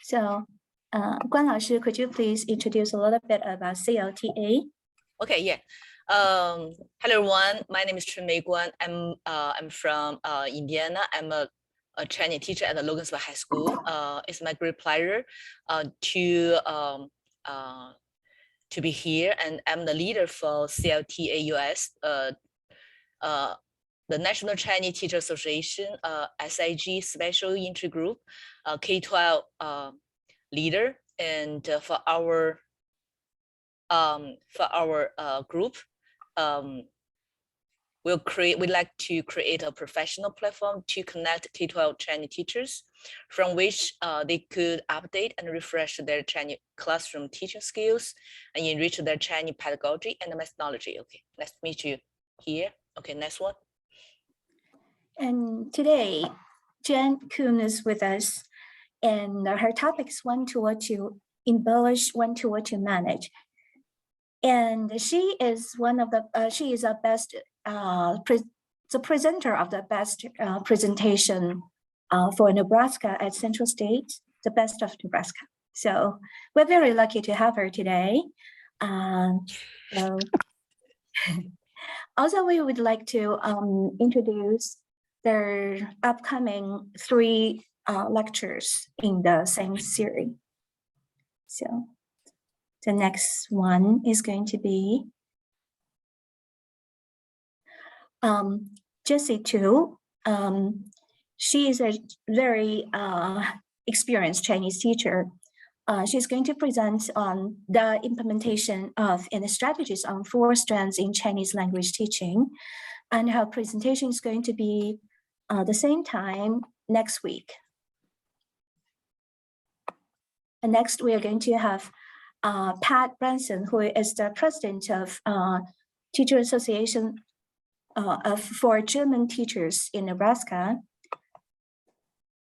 So, Guan Laoshi, could you please introduce a little bit about CLTA? Okay, yeah. Hello everyone. My name is Mei Guan. I'm from Indiana. I'm a Chinese teacher at the Logansport High School. It's my great pleasure to be here, and I'm the leader for CLTA US, the National Chinese Teacher Association, SIG Special Intergroup, K-12 leader, and for our group, we'd like to create a professional platform to connect K-12 Chinese teachers, from which they could update and refresh their Chinese classroom teaching skills and enrich their Chinese pedagogy and methodology. Okay, nice to meet you here. Okay, next one. And today, Jen Coon is with us, and her topic is one tool to embellish, one tool to manage. And she is one of the, she is a best, the presenter of the best presentation for Nebraska at Central State, the best of Nebraska. So we're very lucky to have her today. So also, we would like to introduce their upcoming 3 lectures in the same series. So the next one is going to be Jessie Tu. She is a very experienced Chinese teacher. She's going to present on the implementation of and the strategies on 4 strands in Chinese language teaching. And her presentation is going to be the same time next week. And next, we are going to have Pat Branson, who is the president of Teacher Association for German teachers in Nebraska.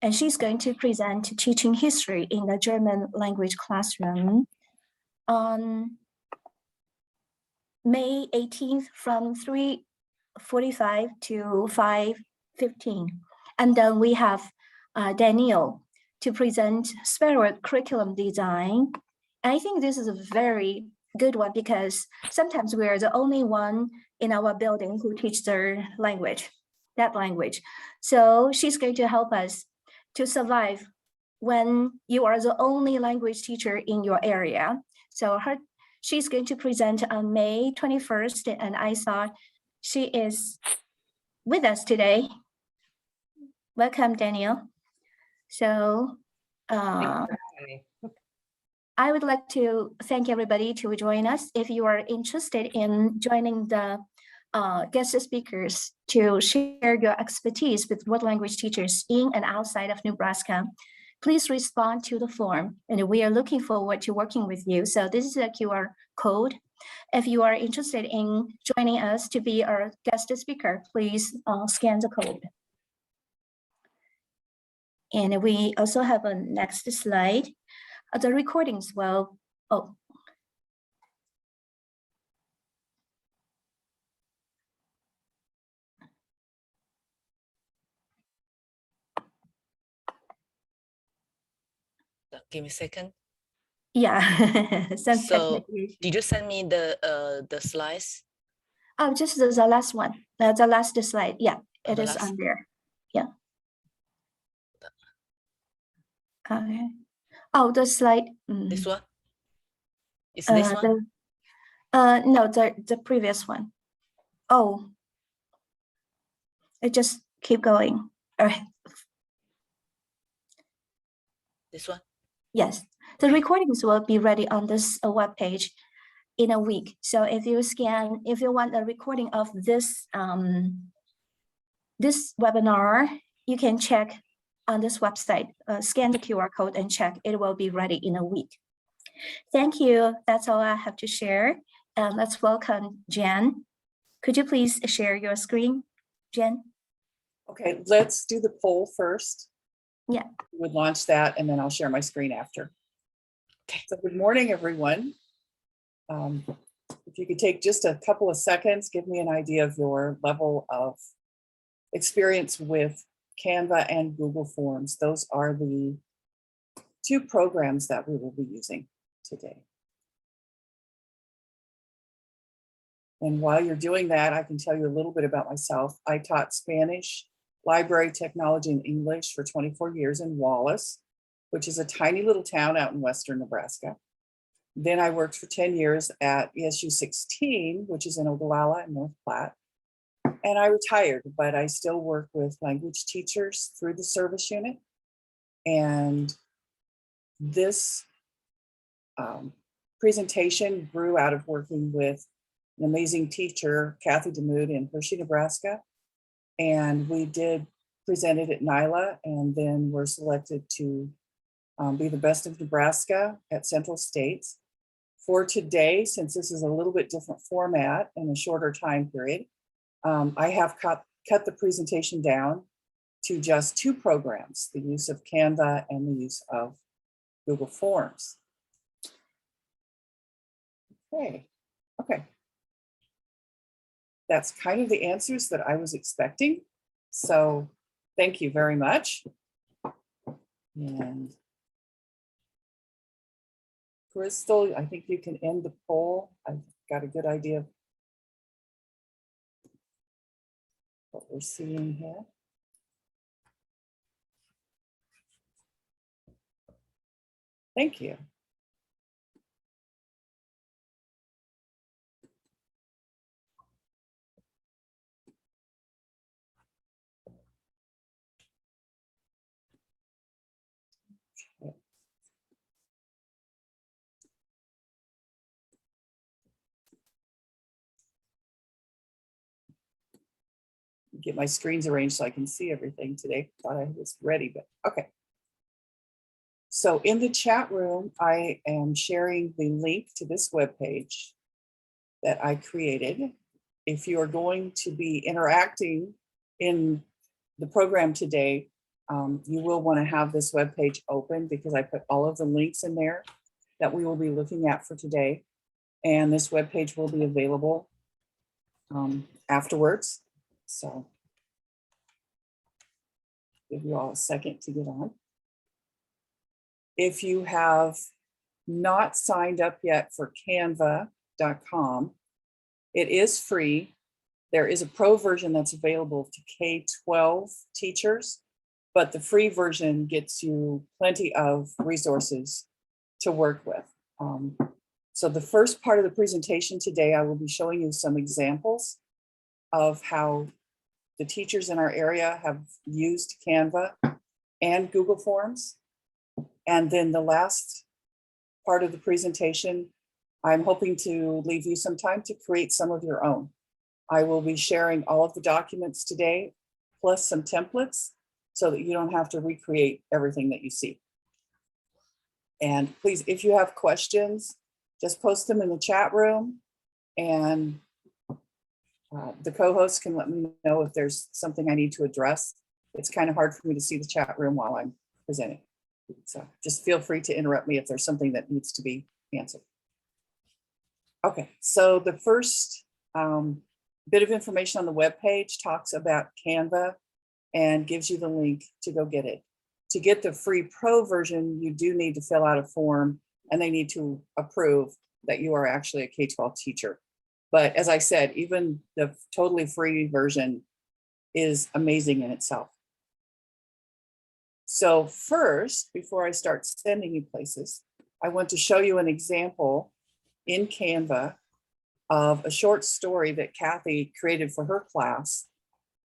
And she's going to present teaching history in the German language classroom on May 18th from 3:45 to 5:15. And then we have Daniel to present spiral curriculum design. I think this is a very good one because sometimes we are the only one in our building who teach their language, that language. So she's going to help us to survive when you are the only language teacher in your area. So she's going to present on May 21st, and I saw she is with us today. Welcome, Daniel. So I would like to thank everybody to join us. If you are interested in joining the guest speakers to share your expertise with world language teachers in and outside of Nebraska, please respond to the form, and we are looking forward to working with you. So this is a QR code. If you are interested in joining us to be our guest speaker, please scan the code. And we also have a next slide. The recordings will, Give me a second. Yeah. So did you send me the slides? Oh, just the last one. The last slide. Yeah, it is on there. Yeah. Okay. Oh, the slide. This one? Is this one? No, the previous one. Oh. It just keep going. All right. This one? Yes. The recordings will be ready on this web page in a week. So if you want a recording of this this webinar, you can check on this website, scan the QR code and check. It will be ready in a week. Thank you. That's all I have to share. Let's welcome Jen. Could you please share your screen, Jen? Okay, let's do the poll first. Yeah. We'll launch that and then I'll share my screen after. Okay. So good morning, everyone. If you could take just a couple of seconds, give me an idea of your level of experience with Canva and Google Forms. Those are the two programs that we will be using today. And while you're doing that, I can tell you a little bit about myself. I taught Spanish, library technology, and English for 24 years in Wallace, which is a tiny little town out in western Nebraska. Then I worked for 10 years at ESU 16, which is in Ogallala and North Platte. And I retired, but I still work with language teachers through the service unit. And this presentation grew out of working with an amazing teacher, Kathy DeMood, in Hershey, Nebraska. And we did present it at NILA, and then were selected to be the best of Nebraska at Central States. For today, since this is a little bit different format and a shorter time period, I have cut the presentation down to just two programs, the use of Canva and the use of Google Forms. Okay. That's kind of the answers that I was expecting. So thank you very much. And Crystal, I think you can end the poll. I've got a good idea of what we're seeing here. Thank you. Get my screens arranged so I can see everything today. Thought I was ready, but okay. So in the chat room, I am sharing the link to this webpage that I created. If you are going to be interacting in the program today, you will want to have this webpage open because I put all of the links in there that we will be looking at for today. And this webpage will be available afterwards. So give you all a second to get on. If you have not signed up yet for canva.com, it is free. There is a pro version that's available to K-12 teachers, but the free version gets you plenty of resources to work with. So the first part of the presentation today, I will be showing you some examples of how the teachers in our area have used Canva and Google Forms. And then the last part of the presentation, I'm hoping to leave you some time to create some of your own. I will be sharing all of the documents today, plus some templates, so that you don't have to recreate everything that you see. And please, if you have questions, just post them in the chat room, and the co-hosts can let me know if there's something I need to address. It's kind of hard for me to see the chat room while I'm presenting. So just feel free to interrupt me if there's something that needs to be answered. Okay, so the first bit of information on the webpage talks about Canva and gives you the link to go get it. To get the free pro version, you do need to fill out a form, and they need to approve that you are actually a K-12 teacher. But as I said, even the totally free version is amazing in itself. So first, before I start sending you places, I want to show you an example in Canva of a short story that Kathy created for her class.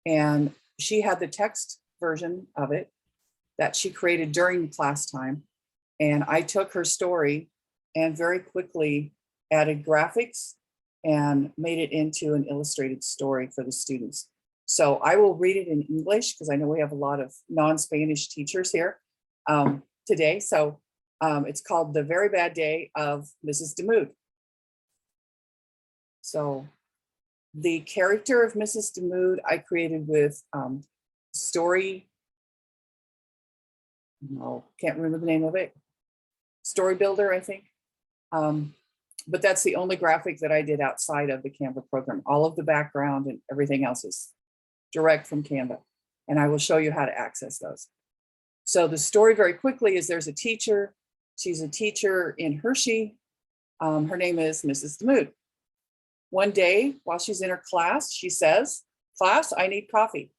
And she had the text version of it that she created during class time. And I took her story and very quickly added graphics and made it into an illustrated story for the students. So I will read it in English because I know we have a lot of non-Spanish teachers here today. So it's called The Very Bad Day of Mrs. DeMood. So the character of Mrs. DeMood I created with story, no, can't remember the name of it. Story Builder, I think. But that's the only graphic that I did outside of the Canva program. All of the background and everything else is direct from Canva. And I will show you how to access those. So the story very quickly is there's a teacher. She's a teacher in Hershey. Her name is Mrs. Demuth. One day while she's in her class, she says, "Class, I need coffee.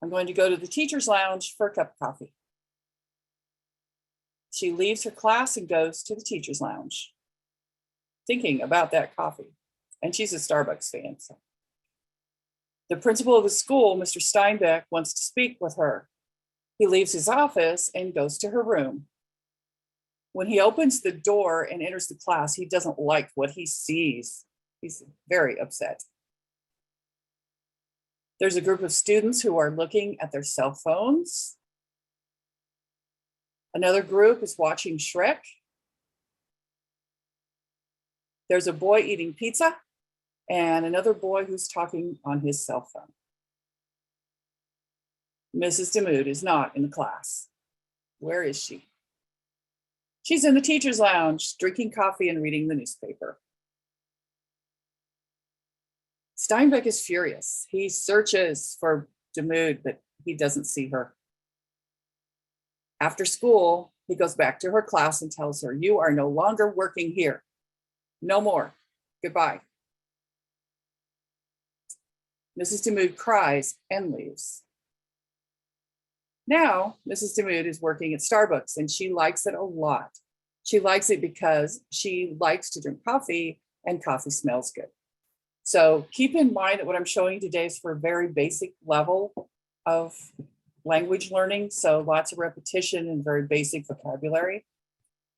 I'm going to go to the teacher's lounge for a cup of coffee." She leaves her class and goes to the teacher's lounge, thinking about that coffee. And she's a Starbucks fan. So. The principal of the school, Mr. Steinbeck, wants to speak with her. He leaves his office and goes to her room. When he opens the door and enters the class, he doesn't like what he sees. He's very upset. There's a group of students who are looking at their cell phones. Another group is watching Shrek. There's a boy eating pizza and another boy who's talking on his cell phone. Mrs. Demuth is not in the class. Where is she? She's in the teacher's lounge, drinking coffee and reading the newspaper. Steinbeck is furious. He searches for Demuth, but he doesn't see her. After school, he goes back to her class and tells her, "You are no longer working here. No more. Goodbye." Mrs. Demuth cries and leaves. Now, Mrs. Demuth is working at Starbucks and she likes it a lot. She likes it because she likes to drink coffee and coffee smells good. So keep in mind that what I'm showing you today is for a very basic level of language learning. So lots of repetition and very basic vocabulary.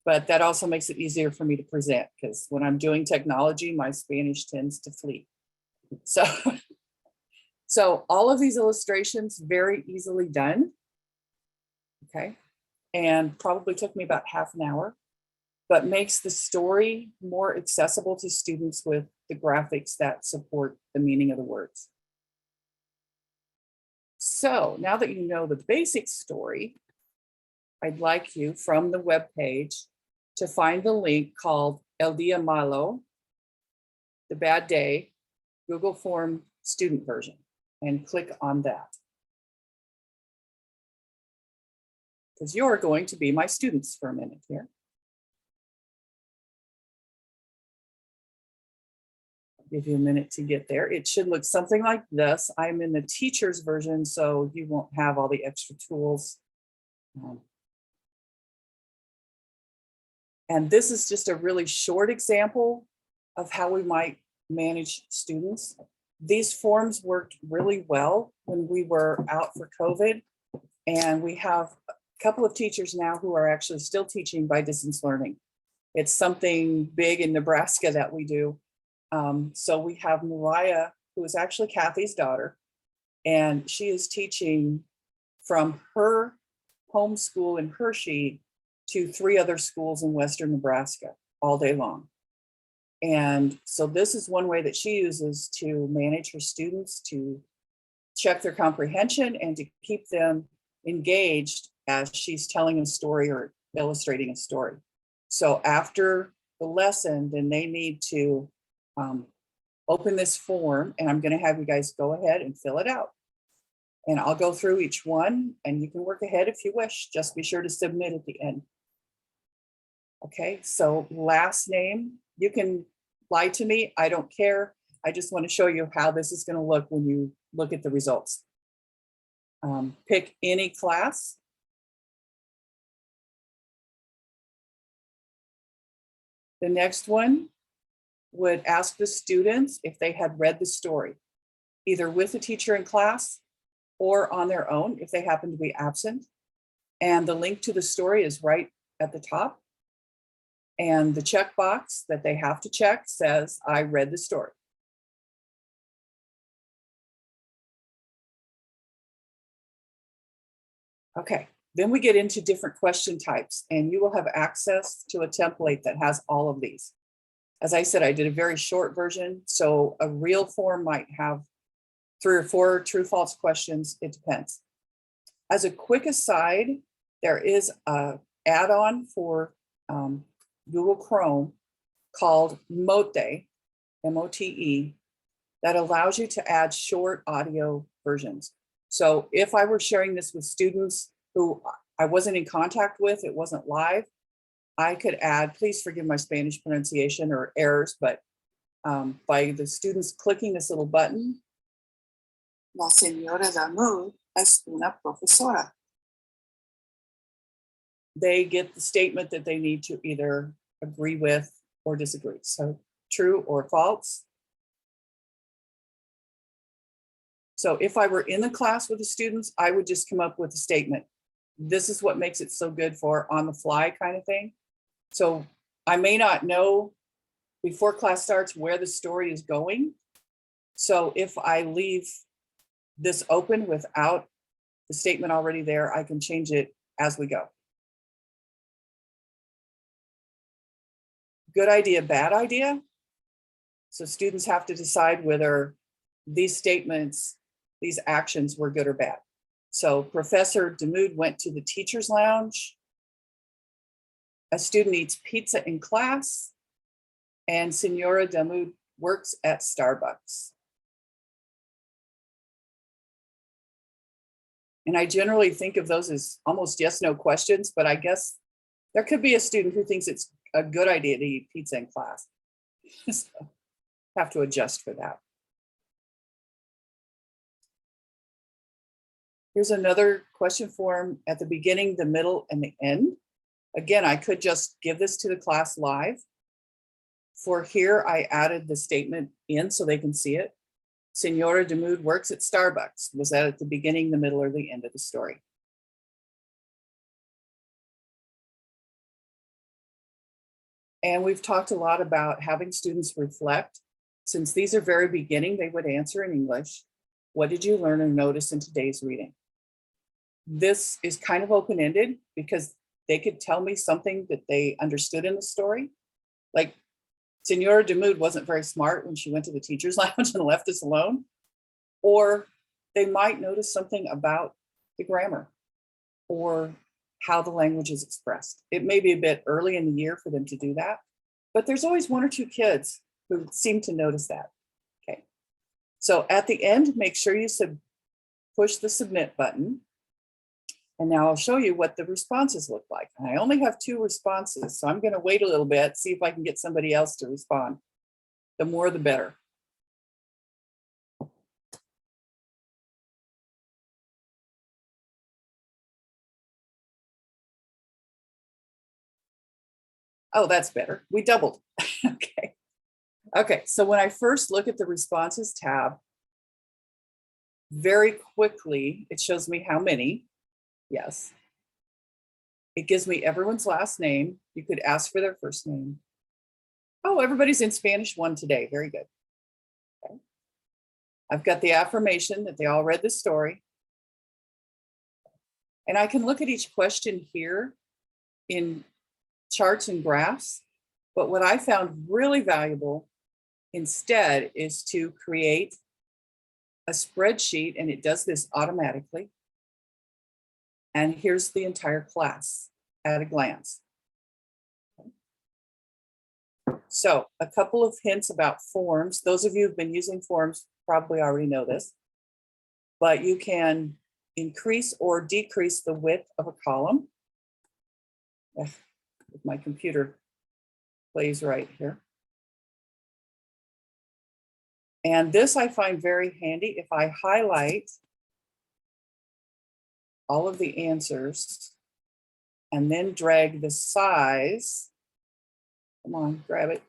But that also makes it easier for me to present because when I'm doing technology, my Spanish tends to flee. So all of these illustrations very easily done. Okay, and probably took me about half an hour, but makes the story more accessible to students with the graphics that support the meaning of the words. So now that you know the basic story, I'd like you from the webpage to find the link called El Día Malo, the bad day, Google Form student version, and click on that. Because you're going to be my students for a minute here. I'll give you a minute to get there. It should look something like this. I'm in the teacher's version, so you won't have all the extra tools. And this is just a really short example of how we might manage students. These forms worked really well when we were out for COVID, and we have couple of teachers now who are actually still teaching by distance learning. It's something big in Nebraska that we do. So we have Mariah, who is actually Kathy's daughter, and she is teaching from her home school in Hershey to 3 other schools in Western Nebraska all day long. And so this is one way that she uses to manage her students, to check their comprehension and to keep them engaged as she's telling a story or illustrating a story. So after the lesson, then they need to open this form, and I'm going to have you guys go ahead and fill it out. And I'll go through each one, and you can work ahead if you wish. Just be sure to submit at the end. Okay, so last name, you can lie to me. I don't care. I just want to show you how this is going to look when you look at the results. Pick any class. The next one would ask the students if they had read the story, either with the teacher in class or on their own if they happen to be absent. And the link to the story is right at the top. And the checkbox that they have to check says, "I read the story." Okay. Then we get into different question types, and you will have access to a template that has all of these. As I said, I did a very short version, so a real form might have 3 or 4 true false questions. It depends. As a quick aside, there is an add-on for Google Chrome called Mote, M-O-T-E, that allows you to add short audio versions. So if I were sharing this with students who I wasn't in contact with, it wasn't live, I could add, please forgive my Spanish pronunciation or errors, but by the students clicking this little button, La señora Damoud es una profesora. they get the statement that they need to either agree with or disagree. So true or false. So if I were in the class with the students, I would just come up with a statement. This is what makes it so good for on the fly kind of thing. So I may not know before class starts where the story is going. So if I leave this open without the statement already there, I can change it as we go. Good idea, bad idea. So students have to decide whether these statements, these actions were good or bad. So Professor Damoud went to the teacher's lounge. A student eats pizza in class. And Senora Damoud works at Starbucks. And I generally think of those as almost yes, no questions, but I guess there could be a student who thinks it's a good idea to eat pizza in class. So have to adjust for that. Here's another question form at the beginning, the middle, and the end. Again, I could just give this to the class live. For here, I added the statement in so they can see it. Senora Damoud works at Starbucks. Was that at the beginning, the middle, or the end of the story? And we've talked a lot about having students reflect. Since these are very beginning, they would answer in English. What did you learn or notice in today's reading? This is kind of open-ended because they could tell me something that they understood in the story. Like Senora Damoud wasn't very smart when she went to the teacher's lounge and left us alone. Or they might notice something about the grammar or how the language is expressed. It may be a bit early in the year for them to do that, but there's always one or two kids who seem to notice that. Okay, so at the end, make sure you push the submit button. And now I'll show you what the responses look like. And I only have 2 responses, so I'm going to wait a little bit, see if I can get somebody else to respond. The more, the better. Oh, that's better. We doubled. Okay. Okay, so when I first look at the responses tab, very quickly, it shows me how many. Yes. It gives me everyone's last name. You could ask for their first name. Oh, everybody's in Spanish 1 today. Very good. Okay. I've got the affirmation that they all read the story. And I can look at each question here in charts and graphs. But what I found really valuable instead is to create a spreadsheet, and it does this automatically. And here's the entire class at a glance. So a couple of hints about forms. Those of you who've been using forms probably already know this, but you can increase or decrease the width of a column. If my computer plays right here. And this I find very handy if I highlight all of the answers and then drag the size. Come on, grab it.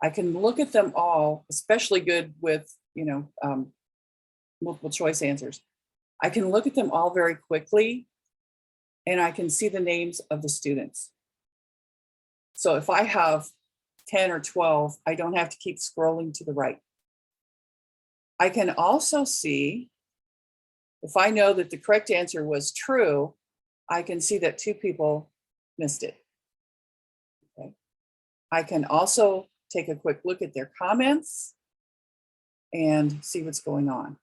I can look at them all, especially good with, multiple choice answers. I can look at them all very quickly and I can see the names of the students. So if I have 10 or 12, I don't have to keep scrolling to the right. I can also see, if I know that the correct answer was true, I can see that 2 people missed it. Okay. I can also take a quick look at their comments and see what's going on.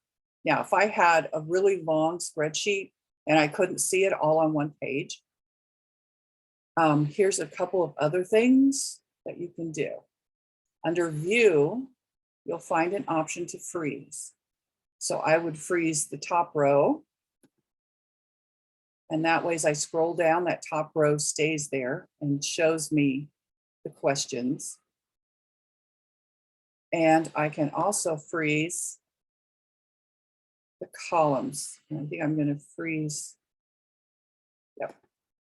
Now, if I had a really long spreadsheet and I couldn't see it all on one page, here's a couple of other things that you can do. Under View, you'll find an option to freeze. So I would freeze the top row. And that way, as I scroll down, that top row stays there and shows me the questions. And I can also freeze the columns. And I think I'm going to freeze, yep,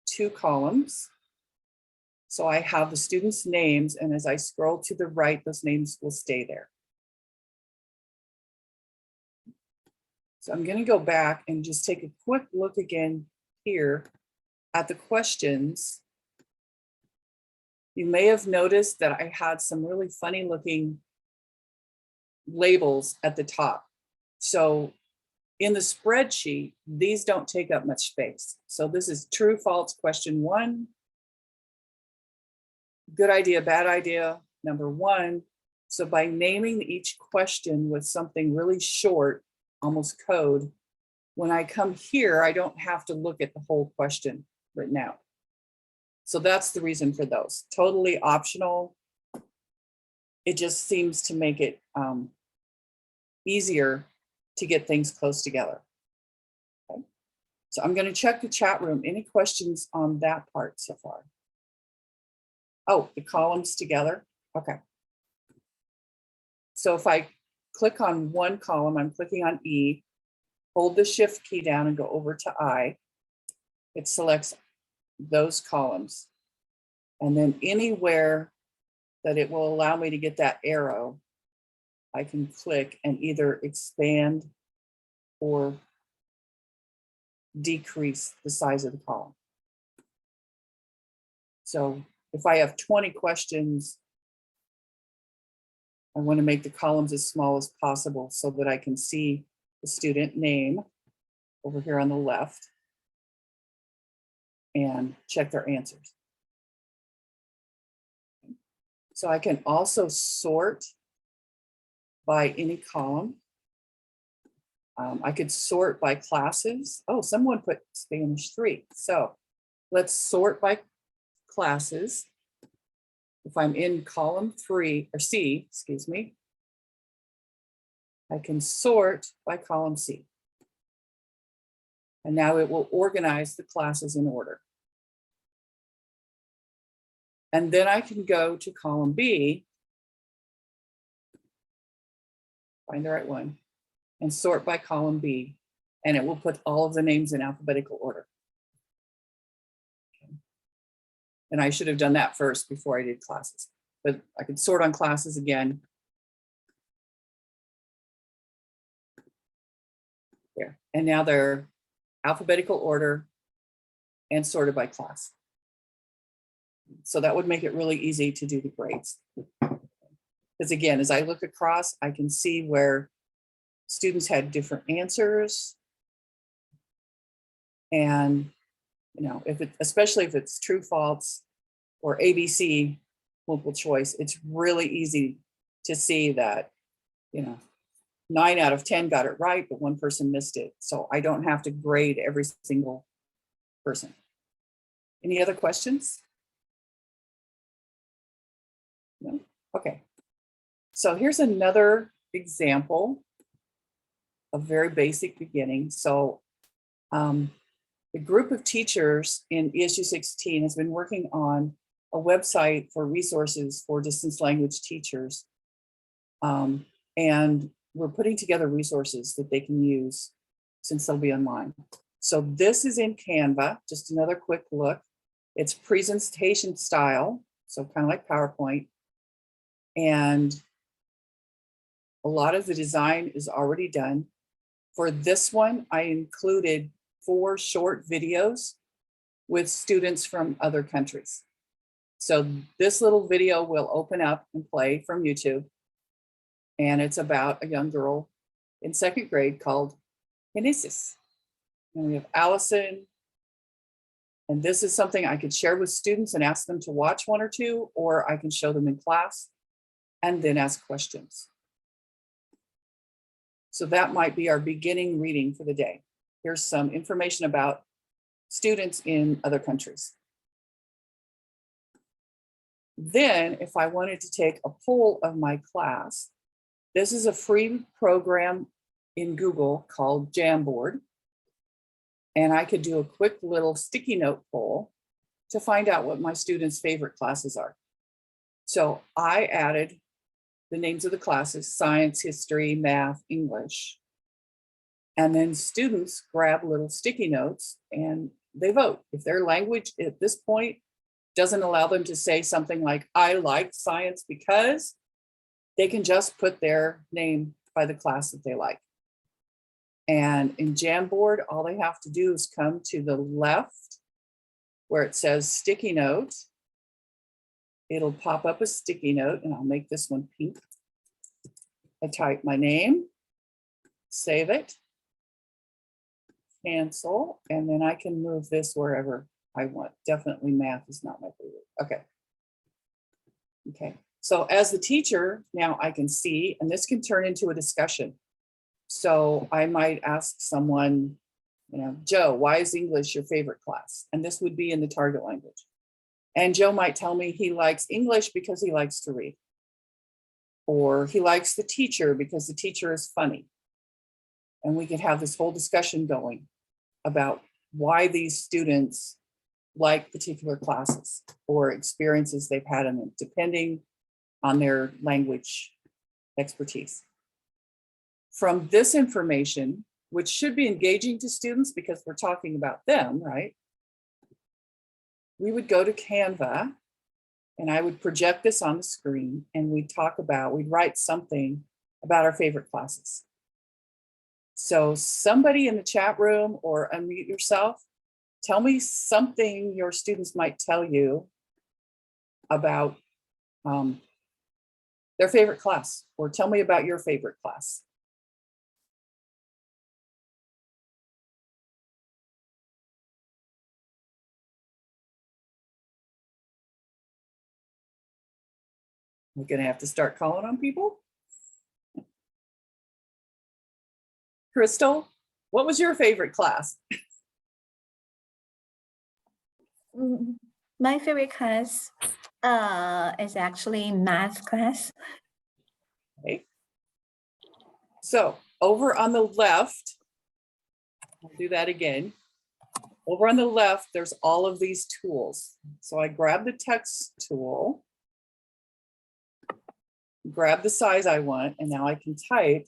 2 columns. So I have the students' names, and as I scroll to the right, those names will stay there. So I'm going to go back and just take a quick look again here at the questions. You may have noticed that I had some really funny looking labels at the top. So in the spreadsheet, these don't take up much space. So this is true, false, question 1. Good idea, bad idea, number 1. So by naming each question with something really short, almost code, when I come here, I don't have to look at the whole question written out. So that's the reason for those. Totally optional. It just seems to make it easier to get things close together. Okay. So I'm going to check the chat room. Any questions on that part so far? Oh, the columns together. Okay. So if I click on one column, I'm clicking on E, hold the shift key down and go over to I. It selects those columns. And then anywhere that it will allow me to get that arrow, I can click and either expand or decrease the size of the column. So if I have 20 questions, I want to make the columns as small as possible so that I can see the student name over here on the left and check their answers. So I can also sort by any column. I could sort by classes. Oh, someone put Spanish 3. So let's sort by classes. If I'm in column 3 or C, excuse me, I can sort by column C. And now it will organize the classes in order. And then I can go to column B, find the right one, and sort by column B, and it will put all of the names in alphabetical order. Okay. And I should have done that first before I did classes, but I could sort on classes again. There, and now they're alphabetical order and sorted by class. So that would make it really easy to do the grades. Because again, as I look across, I can see where students had different answers. And, you know, if it, especially if it's true, false, or ABC multiple choice, it's really easy to see that, you know, 9 out of 10 got it right, but one person missed it. So I don't have to grade every single person. Any other questions? No? Okay. So here's another example of very basic beginning. So the group of teachers in ESU 16 has been working on a website for resources for distance language teachers. And we're putting together resources that they can use since they'll be online. So this is in Canva, just another quick look. It's presentation style, so kind of like PowerPoint. And a lot of the design is already done. For this one, I included 4 short videos with students from other countries. So this little video will open up and play from YouTube. And it's about a young girl in 2nd grade called Genesis. And we have Allison. And this is something I could share with students and ask them to watch 1 or 2, or I can show them in class and then ask questions. So that might be our beginning reading for the day. Here's some information about students in other countries. Then if I wanted to take a poll of my class, this is a free program in Google called Jamboard. And I could do a quick little sticky note poll to find out what my students' favorite classes are. So I added the names of the classes: science, history, math, English. And then students grab little sticky notes and they vote. If their language at this point doesn't allow them to say something like, I like science because, they can just put their name by the class that they like. And in Jamboard, all they have to do is come to the left where it says sticky note. It'll pop up a sticky note, and I'll make this one pink. I type my name, save it, cancel, and then I can move this wherever I want. Definitely math is not my favorite. Okay. Okay. So as the teacher, now I can see, and this can turn into a discussion. So I might ask someone, you know, Joe, why is English your favorite class? And this would be in the target language. And Joe might tell me he likes English because he likes to read. Or he likes the teacher because the teacher is funny. And we could have this whole discussion going about why these students like particular classes or experiences they've had in them, depending on their language expertise. From this information, which should be engaging to students because we're talking about them, right? We would go to Canva and I would project this on the screen and we'd write something about our favorite classes. So somebody in the chat room, or unmute yourself, tell me something your students might tell you about their favorite class, or tell me about your favorite class. We're gonna have to start calling on people. Crystal, what was your favorite class? My favorite class is actually math class. Okay. So over on the left, I'll do that again. Over on the left, there's all of these tools. So I grab the text tool, grab the size I want, and now I can type.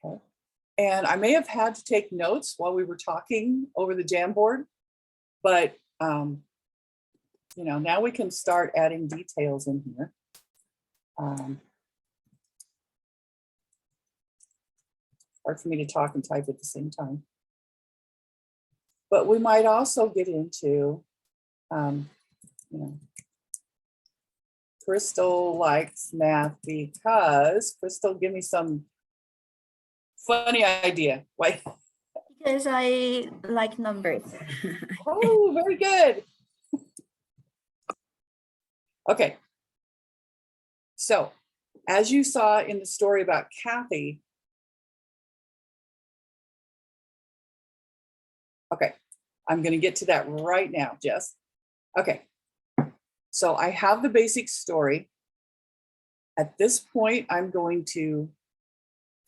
Okay. And I may have had to take notes while we were talking over the Jamboard, but you know, now we can start adding details in here. Hard for me to talk and type at the same time. But we might also get into, you know, Crystal likes math because, Crystal, give me some funny idea. Why? Because I like numbers. Oh, very good. Okay. So, as you saw in the story about Kathy, okay, I'm going to get to that right now, Jess. Okay, so I have the basic story. At this point, I'm going to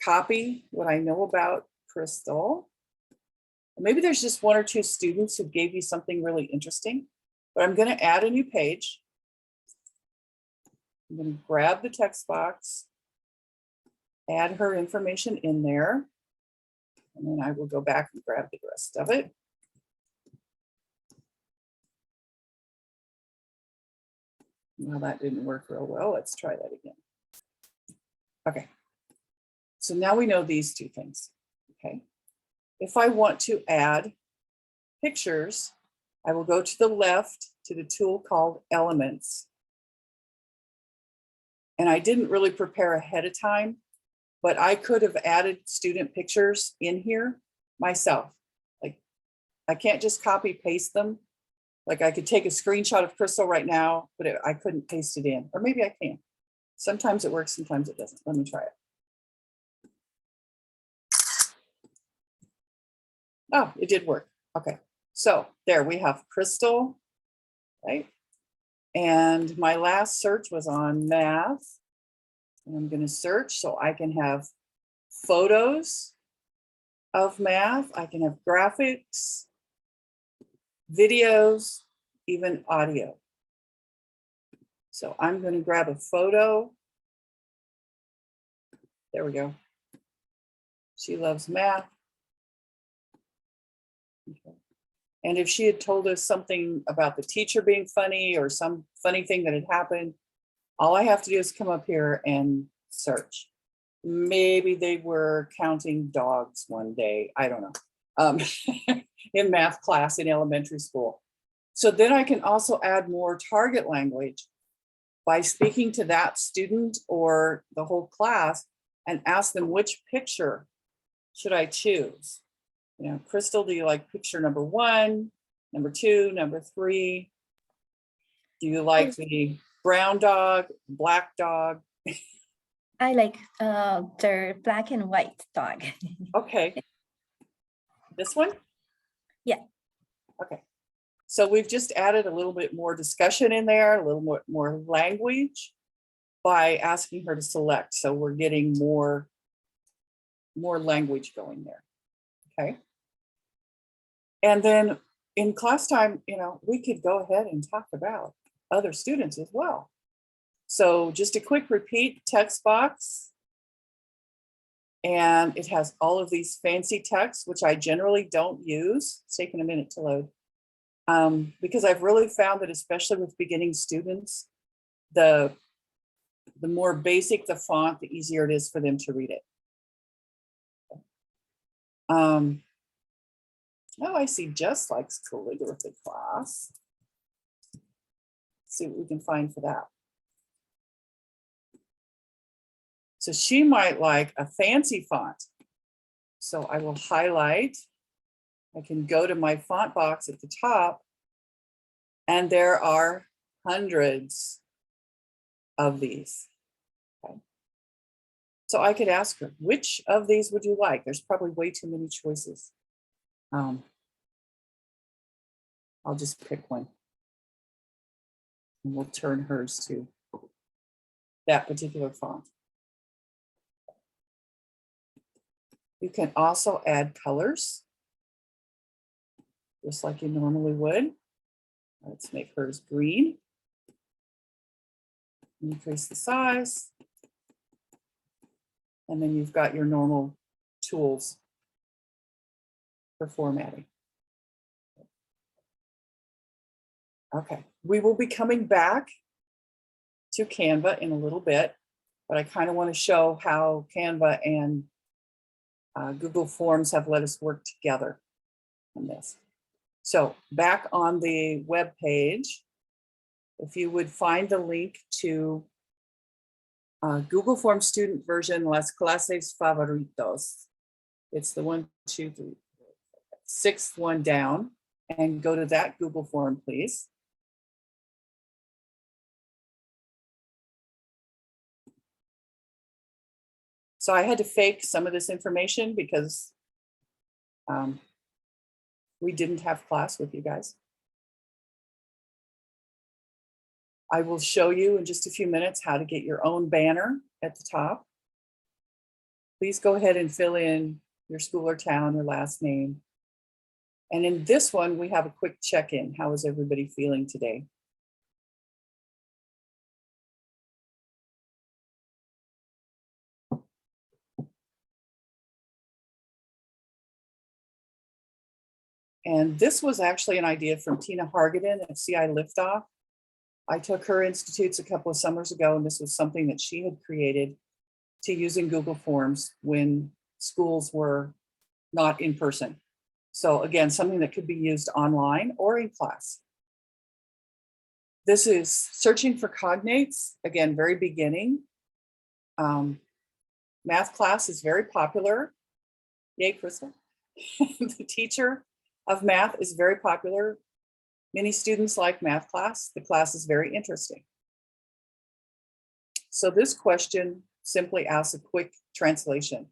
copy what I know about Crystal. Maybe there's just one or two students who gave you something really interesting, but I'm going to add a new page. I'm going to grab the text box, add her information in there, and then I will go back and grab the rest of it. Well, that didn't work real well. Let's try that again. Okay. So now we know these two things. Okay. If I want to add pictures, I will go to the left to the tool called Elements. And I didn't really prepare ahead of time, but I could have added student pictures in here myself. Like, I can't just copy paste them. Like, I could take a screenshot of Crystal right now, but I couldn't paste it in, or maybe I can. Sometimes it works, sometimes it doesn't. Let me try it. Oh, it did work. Okay, so there we have Crystal, right? And my last search was on math. And I'm going to search so I can have photos of math. I can have graphics, videos, even audio. So I'm going to grab a photo. There we go. She loves math. Okay. And if she had told us something about the teacher being funny or some funny thing that had happened, all I have to do is come up here and search. Maybe they were counting dogs one day. I don't know. In math class in elementary school. So then I can also add more target language by speaking to that student or the whole class and ask them which picture should I choose. You know, Crystal, do you like picture number 1, number 2, number 3? Do you like the brown dog, black dog? I like the black and white dog. Okay. This one? Yeah. Okay. So we've just added a little bit more discussion in there, a little more language by asking her to select. So we're getting more language going there. Okay. And then in class time, you know, we could go ahead and talk about other students as well. So just a quick repeat, text box. And it has all of these fancy texts, which I generally don't use. It's taking a minute to load. Because I've really found that especially with beginning students, the more basic the font, the easier it is for them to read it. Oh, I see Jess likes calligraphy class. Let's see what we can find for that. So she might like a fancy font. So I will highlight. I can go to my font box at the top, and there are hundreds of these. Okay. So I could ask her, which of these would you like? There's probably way too many choices. I'll just pick one. And we'll turn hers to that particular font. You can also add colors, just like you normally would. Let's make hers green. Increase the size. And then you've got your normal tools for formatting. Okay, we will be coming back to Canva in a little bit, but I kind of want to show how Canva and Google Forms have let us work together on this. So back on the web page, if you would find the link to Google Forms student version, Las Clases Favoritos. It's the 1, 2, 3, 6th one down, and go to that Google form, please. So I had to fake some of this information because we didn't have class with you guys. I will show you in just a few minutes how to get your own banner at the top. Please go ahead and fill in your school or town, your last name. And in this one, we have a quick check-in. How is everybody feeling today? And this was actually an idea from Tina Hargaden at CI Liftoff. I took her institutes a couple of summers ago, and this was something that she had created to use in Google Forms when schools were not in person. So again, something that could be used online or in class. This is searching for cognates, again, very beginning. Math class is very popular. Yay, Crystal. The teacher of math is very popular. Many students like math class. The class is very interesting. So this question simply asks a quick translation.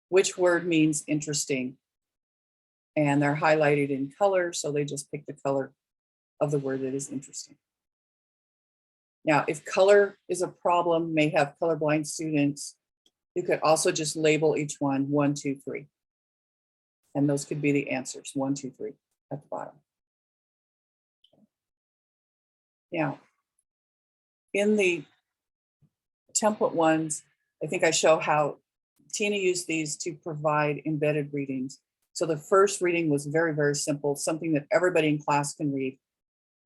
Which word means interesting? And they're highlighted in color, so they just pick the color of the word that is interesting. Now, if color is a problem, may have colorblind students, you could also just label each one 1, 2, 3. And those could be the answers, 1, 2, 3 at the bottom. Now, in the template ones, I think I show how Tina used these to provide embedded readings. So the first reading was very, very simple, something that everybody in class can read.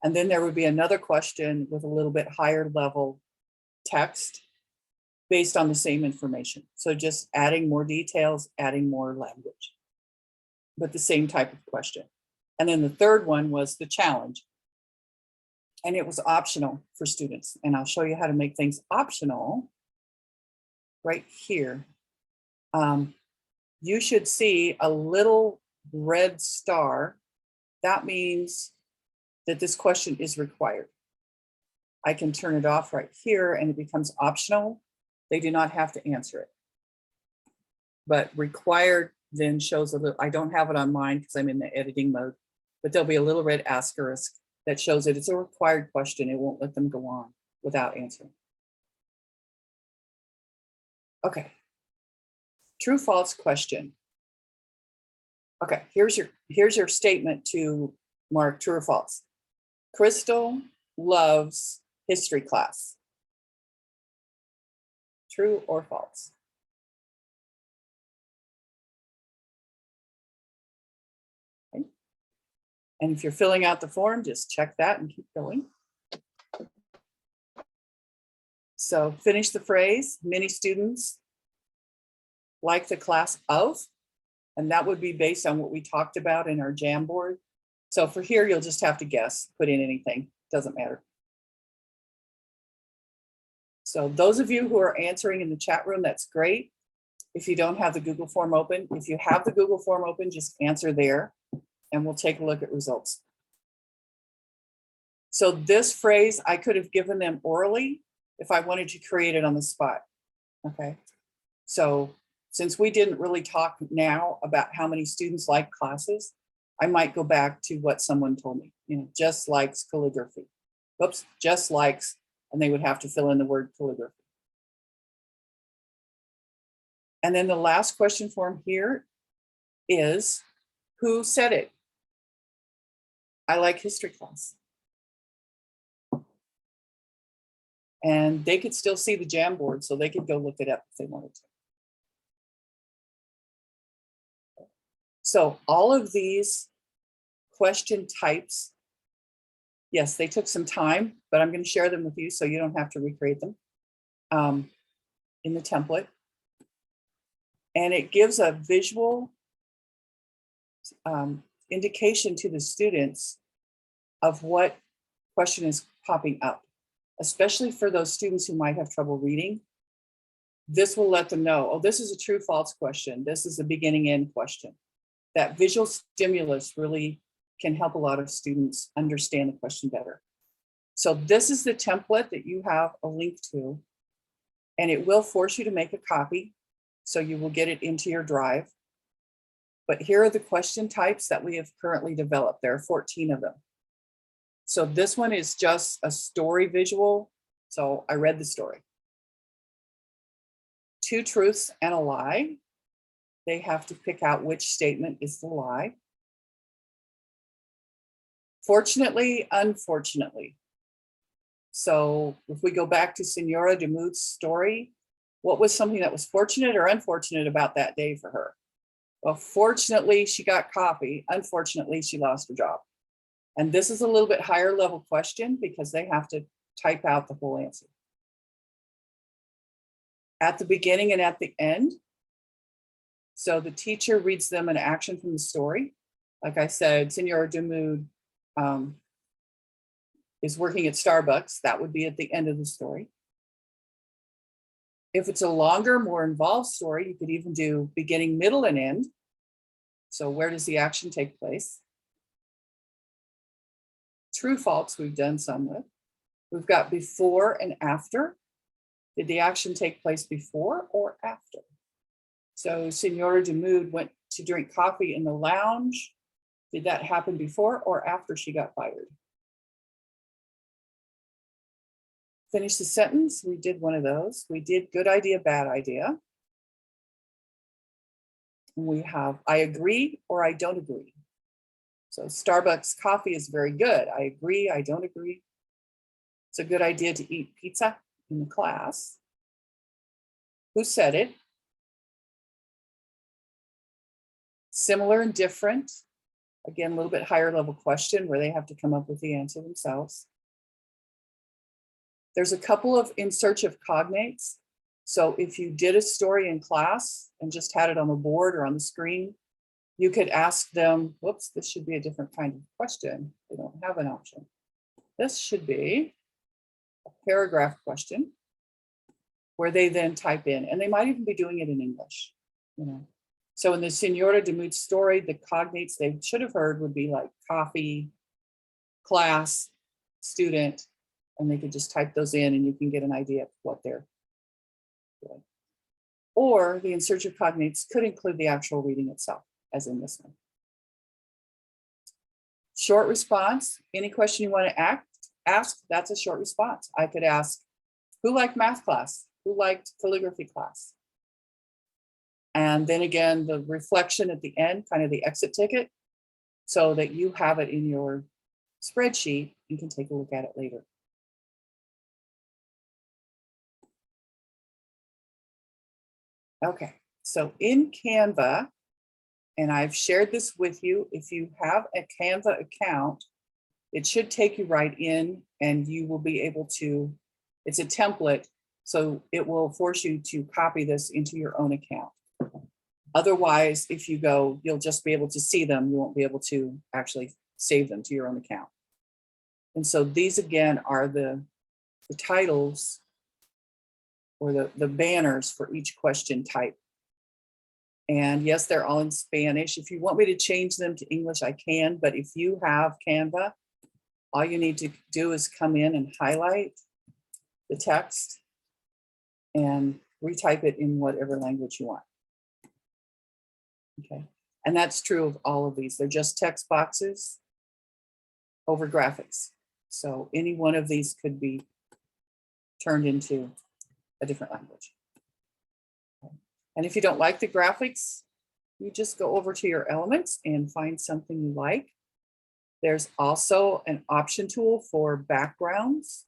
And then there would be another question with a little bit higher level text based on the same information. So just adding more details, adding more language, but the same type of question. And then the third one was the challenge. And it was optional for students. And I'll show you how to make things optional right here. You should see a little red star. That means that this question is required. I can turn it off right here and it becomes optional. They do not have to answer it. But required then shows a little, I don't have it on mine because I'm in the editing mode, but there'll be a little red asterisk that shows that it's a required question. It won't let them go on without answering. Okay. True, false question. Okay, here's your statement to mark true or false. Crystal loves history class. True or false? Okay. And if you're filling out the form, just check that and keep going. So finish the phrase. Many students like the class of, and that would be based on what we talked about in our Jamboard. So for here, you'll just have to guess, put in anything, doesn't matter. So those of you who are answering in the chat room, that's great. If you don't have the Google form open, if you have the Google form open, just answer there and we'll take a look at results. So this phrase, I could have given them orally if I wanted to create it on the spot, okay? So since we didn't really talk now about how many students like classes, I might go back to what someone told me, just likes calligraphy. Oops, just likes, and they would have to fill in the word calligraphy. And then the last question form here is, who said it? I like history class. And they could still see the Jamboard, so they could go look it up if they wanted to. So all of these question types, yes, they took some time, but I'm going to share them with you so you don't have to recreate them in the template. And it gives a visual indication to the students of what question is popping up, especially for those students who might have trouble reading. This will let them know, oh, this is a true false question. This is a beginning end question. That visual stimulus really can help a lot of students understand the question better. So this is the template that you have a link to, and it will force you to make a copy. So you will get it into your drive. But here are the question types that we have currently developed. There are 14 of them. So this one is just a story visual. So I read the story. 2 truths and a lie. They have to pick out which statement is the lie. Fortunately, unfortunately. So if we go back to Senora de Mood's story, what was something that was fortunate or unfortunate about that day for her? Well, fortunately, she got coffee. Unfortunately, she lost her job. And this is a little bit higher level question because they have to type out the whole answer. At the beginning and at the end. So the teacher reads them an action from the story. Like I said, Senora de Mood is working at Starbucks. That would be at the end of the story. If it's a longer, more involved story, you could even do beginning, middle, and end. So where does the action take place? True, false, we've done some with. We've got before and after. Did the action take place before or after? So Senora de Mood went to drink coffee in the lounge. Did that happen before or after she got fired? Finish the sentence. We did one of those. We did good idea, bad idea. We have I agree or I don't agree. So Starbucks coffee is very good. I agree, I don't agree. It's a good idea to eat pizza in the class. Who said it? Similar and different. Again, a little bit higher level question where they have to come up with the answer themselves. There's a couple of in search of cognates. So if you did a story in class and just had it on the board or on the screen, you could ask them, whoops, this should be a different kind of question. They don't have an option. This should be a paragraph question where they then type in, and they might even be doing it in English, you know. So in the Senora de Mood story, the cognates they should have heard would be like coffee, class, student, and they could just type those in and you can get an idea of what they're doing. Or the in search of cognates could include the actual reading itself, as in this one. Short response, any question you want to ask, that's a short response. I could ask, who liked math class? Who liked calligraphy class? And then again, the reflection at the end, kind of the exit ticket, so that you have it in your spreadsheet and can take a look at it later. Okay, so in Canva, and I've shared this with you, if you have a Canva account, it should take you right in and you will be able to, it's a template, so it will force you to copy this into your own account. Otherwise, if you go, you'll just be able to see them. You won't be able to actually save them to your own account. And so these again are the titles or the banners for each question type. And yes, they're all in Spanish. If you want me to change them to English, I can, but if you have Canva, all you need to do is come in and highlight the text and retype it in whatever language you want. Okay, and that's true of all of these. They're just text boxes over graphics. So any one of these could be turned into a different language. Okay. And if you don't like the graphics, you just go over to your elements and find something you like. There's also an option tool for backgrounds.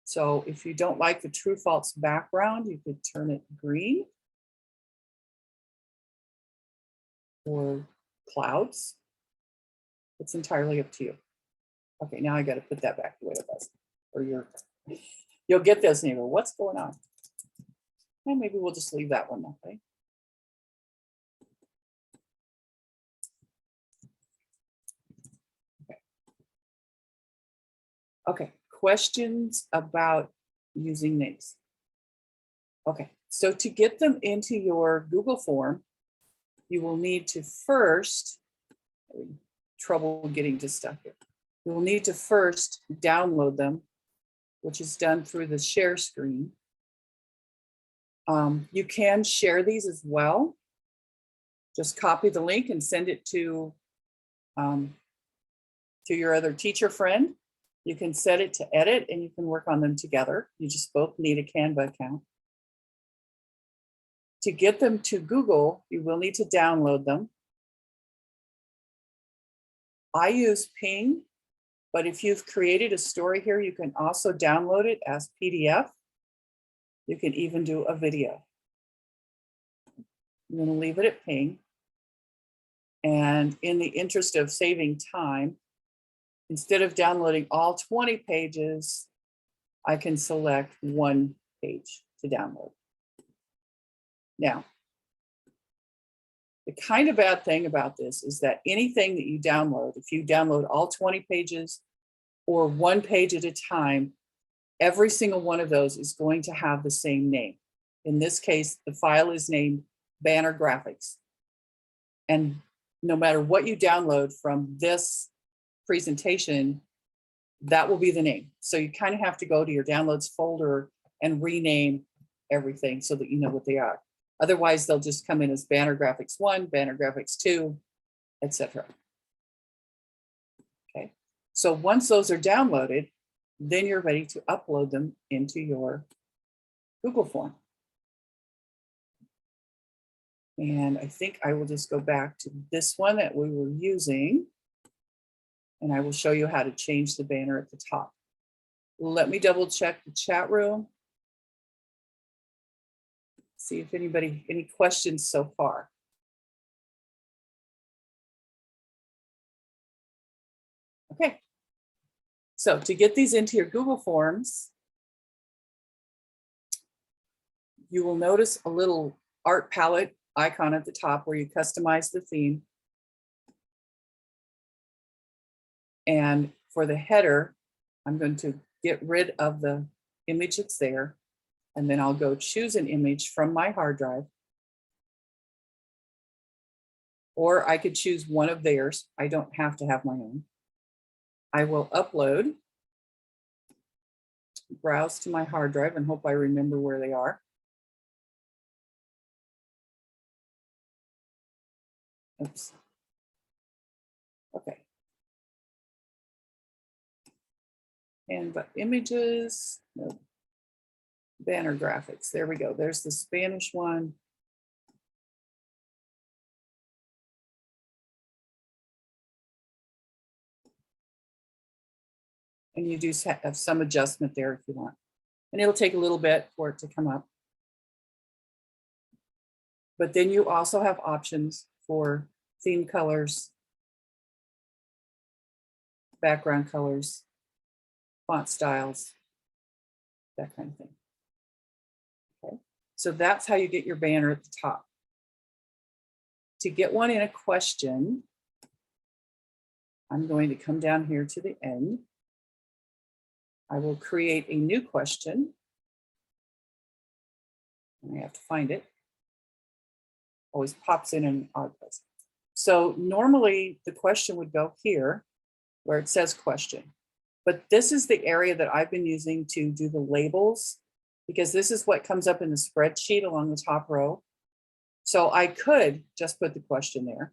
So if you don't like the true false background, you could turn it green or clouds. It's entirely up to you. Okay, now I got to put that back the way it was. Or you'll get this and you go, what's going on? And maybe we'll just leave that one that way. Okay, questions about using names. Okay, so to get them into your Google form, you will need to first, trouble getting to stuff here. You will need to first download them, which is done through the share screen. You can share these as well. Just copy the link and send it to your other teacher friend. You can set it to edit and you can work on them together. You just both need a Canva account. To get them to Google, you will need to download them. I use Ping, but if you've created a story here, you can also download it as PDF. You can even do a video. I'm going to leave it at Ping. And in the interest of saving time, instead of downloading all 20 pages, I can select one page to download. Now, the kind of bad thing about this is that anything that you download, if you download all 20 pages or one page at a time, every single one of those is going to have the same name. In this case, the file is named Banner Graphics. And no matter what you download from this presentation, that will be the name. So you kind of have to go to your downloads folder and rename everything so that you know what they are. Otherwise, they'll just come in as banner graphics 1, banner graphics 2, etc. Okay, so once those are downloaded, then you're ready to upload them into your Google form. And I think I will just go back to this one that we were using, and I will show you how to change the banner at the top. Let me double check the chat room. See if any questions so far. Okay, so to get these into your Google Forms, you will notice a little art palette icon at the top where you customize the theme. And for the header, I'm going to get rid of the image that's there, and then I'll go choose an image from my hard drive. Or I could choose one of theirs. I don't have to have my own. I will upload, browse to my hard drive, and hope I remember where they are. Oops. Okay. And but images, no. Banner graphics. There we go. There's the Spanish one. And you do have some adjustment there if you want. And it'll take a little bit for it to come up. But then you also have options for theme colors, background colors, font styles, that kind of thing. Okay, so that's how you get your banner at the top. To get one in a question, I'm going to come down here to the end. I will create a new question. I have to find it. Always pops in an odd place. So normally the question would go here where it says question. But this is the area that I've been using to do the labels, because this is what comes up in the spreadsheet along the top row. So I could just put the question there,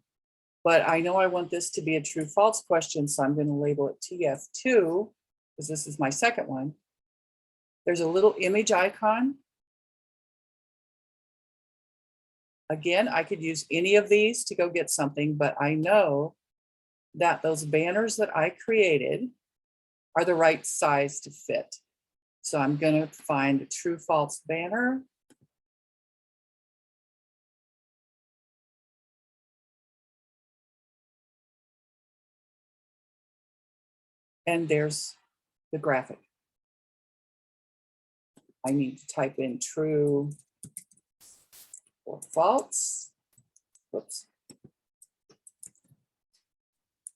but I know I want this to be a true false question. So I'm going to label it TF2 because this is my second one. There's a little image icon. Again, I could use any of these to go get something, but I know that those banners that I created are the right size to fit. So I'm going to find a true false banner. And there's the graphic. I need to type in true or false. Whoops.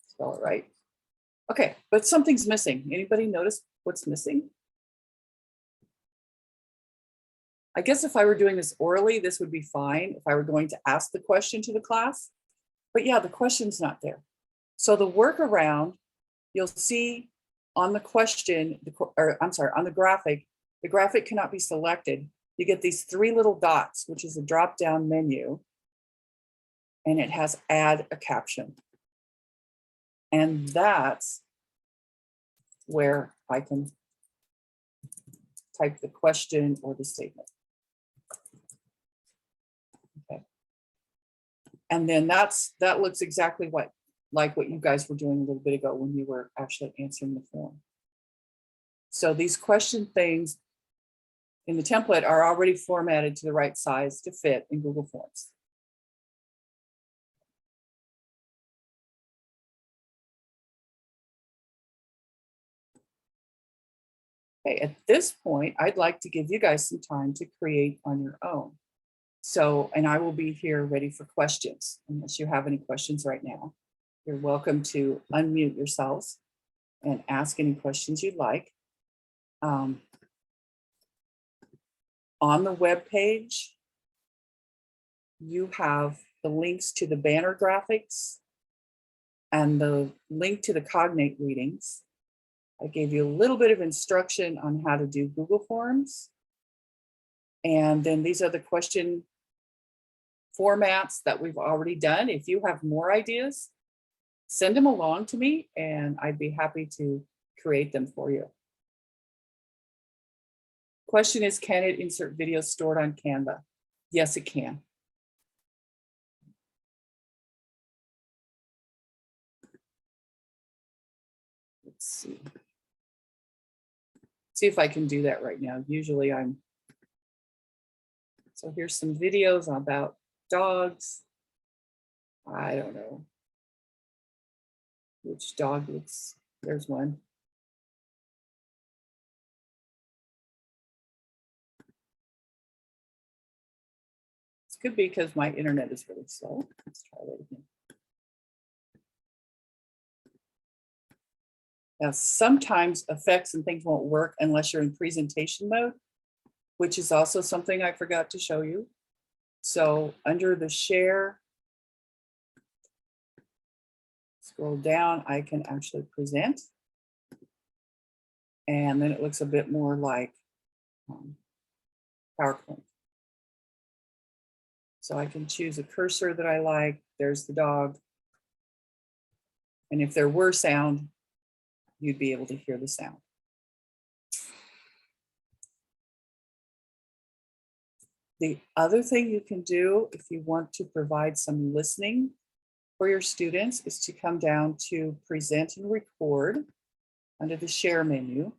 Spell it right. Okay, but something's missing. Anybody notice what's missing? I guess if I were doing this orally, this would be fine if I were going to ask the question to the class. But yeah, the question's not there. So the workaround, you'll see on the question, on the graphic cannot be selected. You get these 3 little dots, which is a drop-down menu, and it has add a caption. And that's where I can type the question or the statement. Okay. And then that looks exactly like what you guys were doing a little bit ago when you were actually answering the form. So these question things in the template are already formatted to the right size to fit in Google Forms. Okay, at this point, I'd like to give you guys some time to create on your own. So, and I will be here ready for questions, unless you have any questions right now. You're welcome to unmute yourselves and ask any questions you'd like. On the web page, you have the links to the banner graphics and the link to the cognate readings. I gave you a little bit of instruction on how to do Google Forms. And then these are the question formats that we've already done. If you have more ideas, send them along to me and I'd be happy to create them for you. Question is, can it insert videos stored on Canva? Yes, it can. Let's see. See if I can do that right now. Usually so here's some videos about dogs. I don't know which dog it's, there's one. This could be because my internet is really slow. Let's try that again. Now, sometimes effects and things won't work unless you're in presentation mode, which is also something I forgot to show you. So under the share, scroll down, I can actually present. And then it looks a bit more like PowerPoint. So I can choose a cursor that I like. There's the dog. And if there were sound, you'd be able to hear the sound. The other thing you can do if you want to provide some listening for your students is to come down to present and record under the share menu.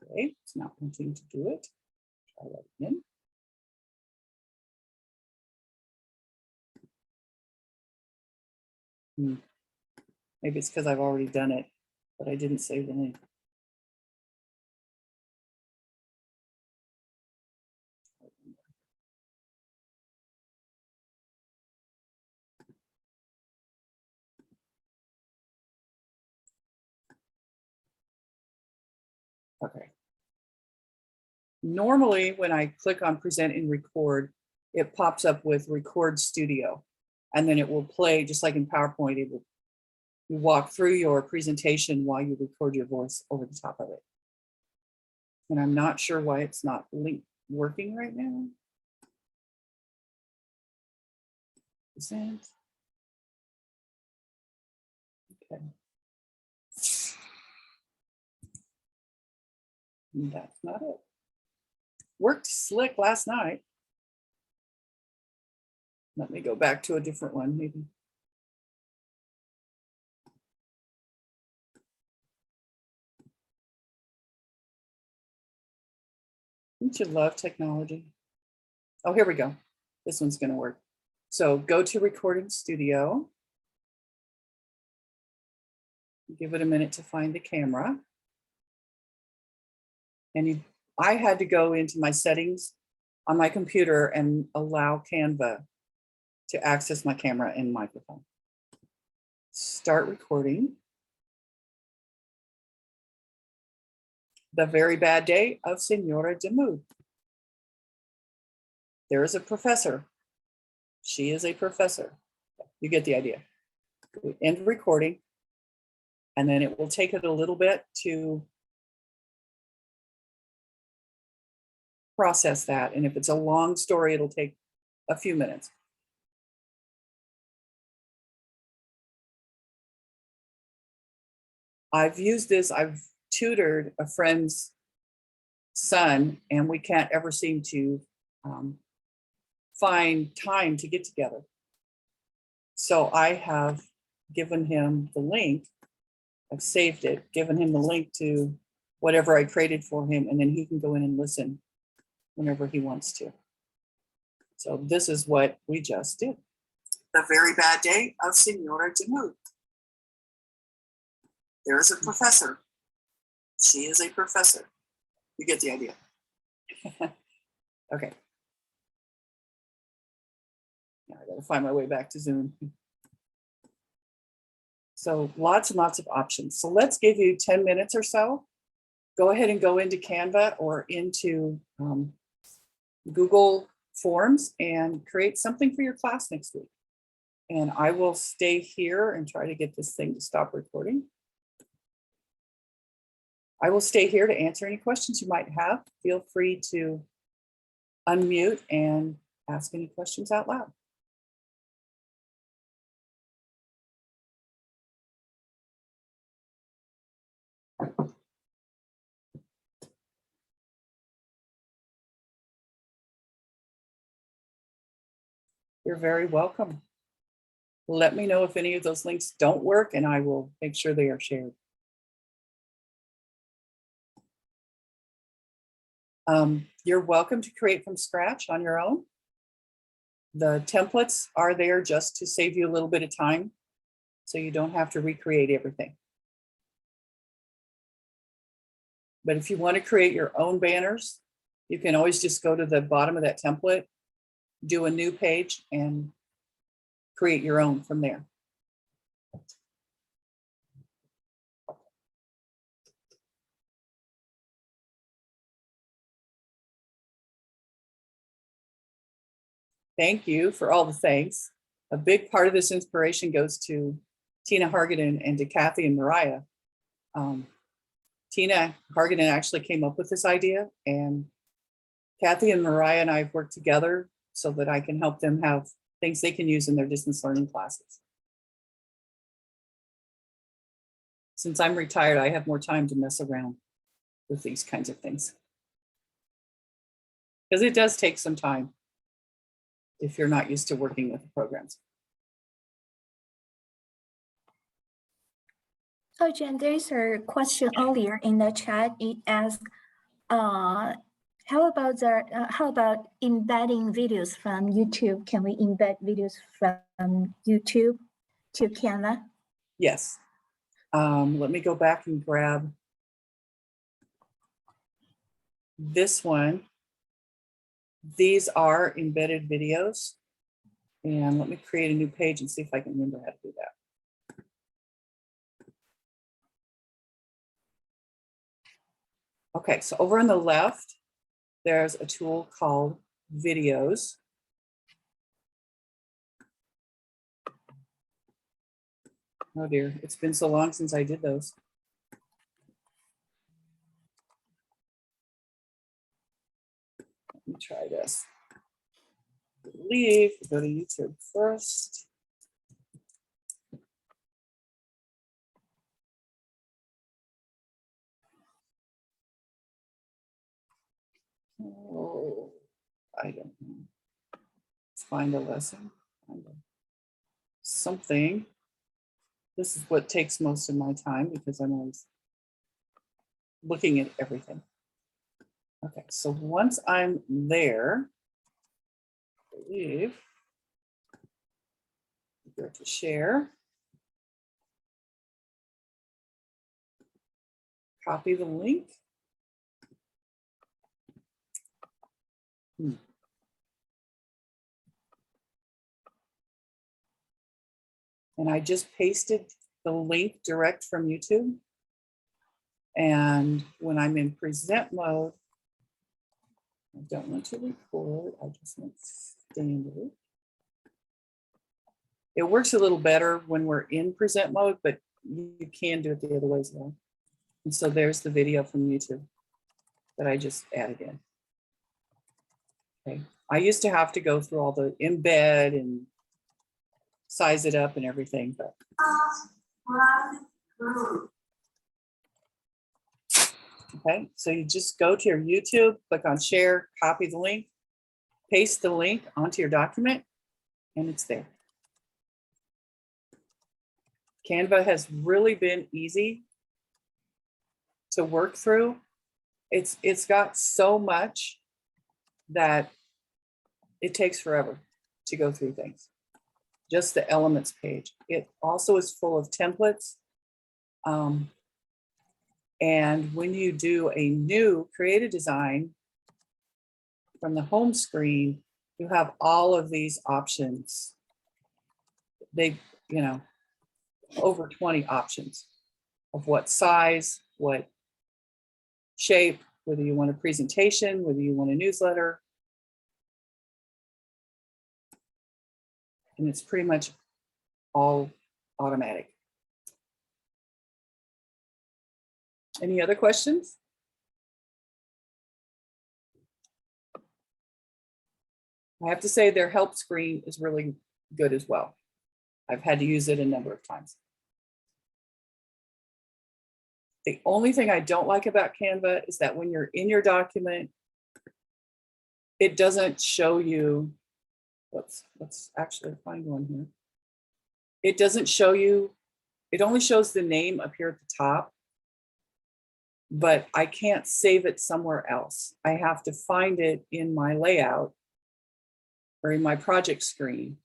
Okay, it's not wanting to do it. Try that again. Maybe it's because I've already done it, but I didn't save the link. Okay. Normally, when I click on present and record, it pops up with record studio, and then it will play just like in PowerPoint. It will, you walk through your presentation while you record your voice over the top of it. And I'm not sure why it's not working right now. Present. Okay. And that's not it. Worked slick last night. Let me go back to a different one, maybe. Don't you love technology? Oh, here we go. This one's going to work. So go to Recording Studio. Give it a minute to find the camera. And I had to go into my settings on my computer and allow Canva to access my camera and microphone. Start recording. The very bad day of Senora de Mood. There is a professor. She is a professor. You get the idea. We end recording, and then it will take it a little bit to process that. And if it's a long story, it'll take a few minutes. I've used this, I've tutored a friend's son, and we can't ever seem to find time to get together. So I have given him the link, I've saved it, given him the link to whatever I created for him, and then he can go in and listen whenever he wants to. So this is what we just did. The very bad day of Senora de Mood. There is a professor. She is a professor. You get the idea. Okay. Now I gotta find my way back to Zoom. So lots and lots of options. So let's give you 10 minutes or so. Go ahead and go into Canva or into Google Forms and create something for your class next week. And I will stay here and try to get this thing to stop recording. I will stay here to answer any questions you might have. Feel free to unmute and ask any questions out loud. You're very welcome. Let me know if any of those links don't work and I will make sure they are shared. You're welcome to create from scratch on your own. The templates are there just to save you a little bit of time, so you don't have to recreate everything. But if you want to create your own banners, you can always just go to the bottom of that template, do a new page, and create your own from there. Thank you for all the thanks. A big part of this inspiration goes to Tina Hargaden and to Kathy and Mariah. Tina Hargaden actually came up with this idea, and Kathy and Mariah and I have worked together so that I can help them have things they can use in their distance learning classes. Since I'm retired, I have more time to mess around with these kinds of things. Because it does take some time if you're not used to working with the programs. So Jen, there's a question earlier in the chat. It asked, how about embedding videos from YouTube? Can we embed videos from YouTube to Canva? Yes. Let me go back and grab this one. These are embedded videos. And let me create a new page and see if I can remember how to do that. Okay, so over on the left, there's a tool called Videos. Oh dear, it's been so long since I did those. Let me try this. I believe we go to YouTube first. Oh, I don't know. Let's find a lesson. Find something. This is what takes most of my time because I'm always looking at everything. Okay, so once I'm there, I believe go to share. Copy the link. And I just pasted the link direct from YouTube. And when I'm in present mode, I don't want to record, I just want standard. It works a little better when we're in present mode, but you can do it the other way as well. And so there's the video from YouTube that I just added in. Okay. I used to have to go through all the embed and size it up and everything, but. Okay, so you just go to your YouTube, click on share, copy the link, paste the link onto your document, and it's there. Canva has really been easy to work through. It's got so much that it takes forever to go through things. Just the elements page. It also is full of templates. And when you do a new create a design from the home screen, you have all of these options. They, you know, over 20 options of what size, what shape, whether you want a presentation, whether you want a newsletter. And it's pretty much all automatic. Any other questions? I have to say their help screen is really good as well. I've had to use it a number of times. The only thing I don't like about Canva is that when you're in your document, it doesn't show you, let's actually find one here. It doesn't show you, it only shows the name up here at the top, but I can't save it somewhere else. I have to find it in my layout or in my project screen,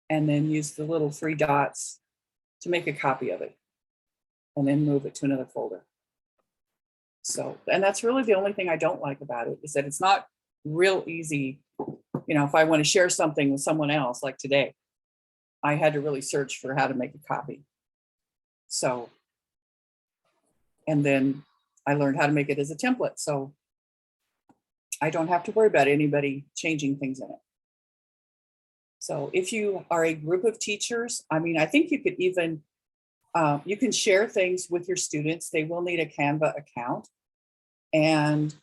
and then use the little 3 dots to make a copy of it, and then move it to another folder. So, and that's really the only thing I don't like about it, is that it's not real easy. You know, if I want to share something with someone else, like today, I had to really search for how to make a copy. So, and then I learned how to make it as a template. So I don't have to worry about anybody changing things in it. So if you are a group of teachers, I mean, I think you could even, you can share things with your students. They will need a Canva account. And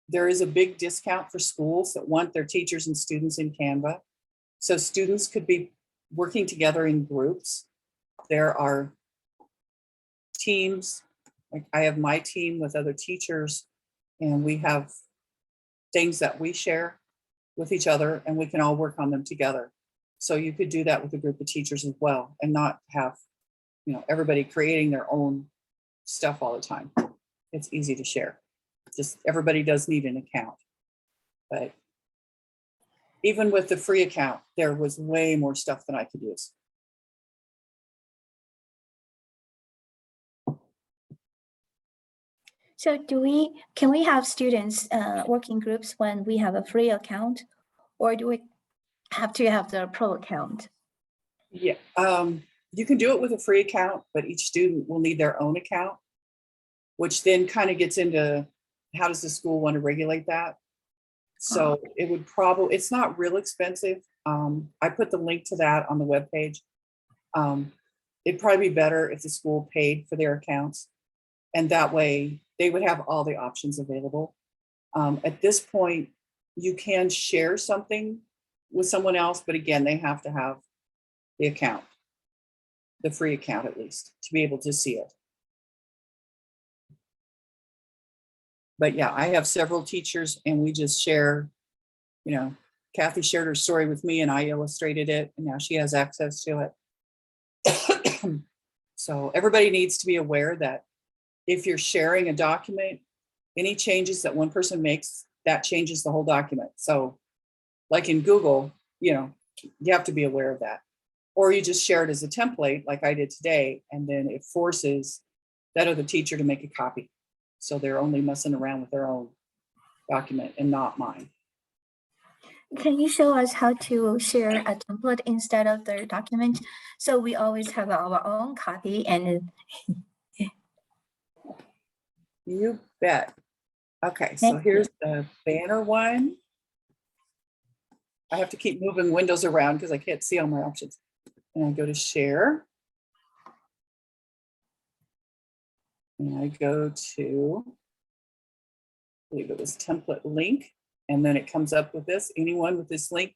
there is a big discount for schools that want their teachers and students in Canva. So students could be working together in groups. There are teams, like I have my team with other teachers, and we have things that we share with each other, and we can all work on them together. So you could do that with a group of teachers as well, and not have, you know, everybody creating their own stuff all the time. It's easy to share. Just everybody does need an account. But even with the free account, there was way more stuff than I could use. So can we have students work in groups when we have a free account, or do we have to have the pro account? Yeah, you can do it with a free account, but each student will need their own account, which then kind of gets into how does the school want to regulate that? So it would probably, it's not real expensive. I put the link to that on the webpage. It'd probably be better if the school paid for their accounts, and that way they would have all the options available. At this point, you can share something with someone else, but again, they have to have the account, the free account at least, to be able to see it. But yeah, I have several teachers, and we just share, you know, Kathy shared her story with me and I illustrated it, and now she has access to it. So everybody needs to be aware that if you're sharing a document, any changes that one person makes, that changes the whole document. So like in Google, you know, you have to be aware of that. Or you just share it as a template like I did today, and then it forces that other teacher to make a copy. So they're only messing around with their own document and not mine. Can you show us how to share a template instead of the document? So we always have our own copy and You bet. Okay, so here's the banner one. I have to keep moving windows around because I can't see all my options. And I go to share. And I go to, I believe it was template link. And then it comes up with this. Anyone with this link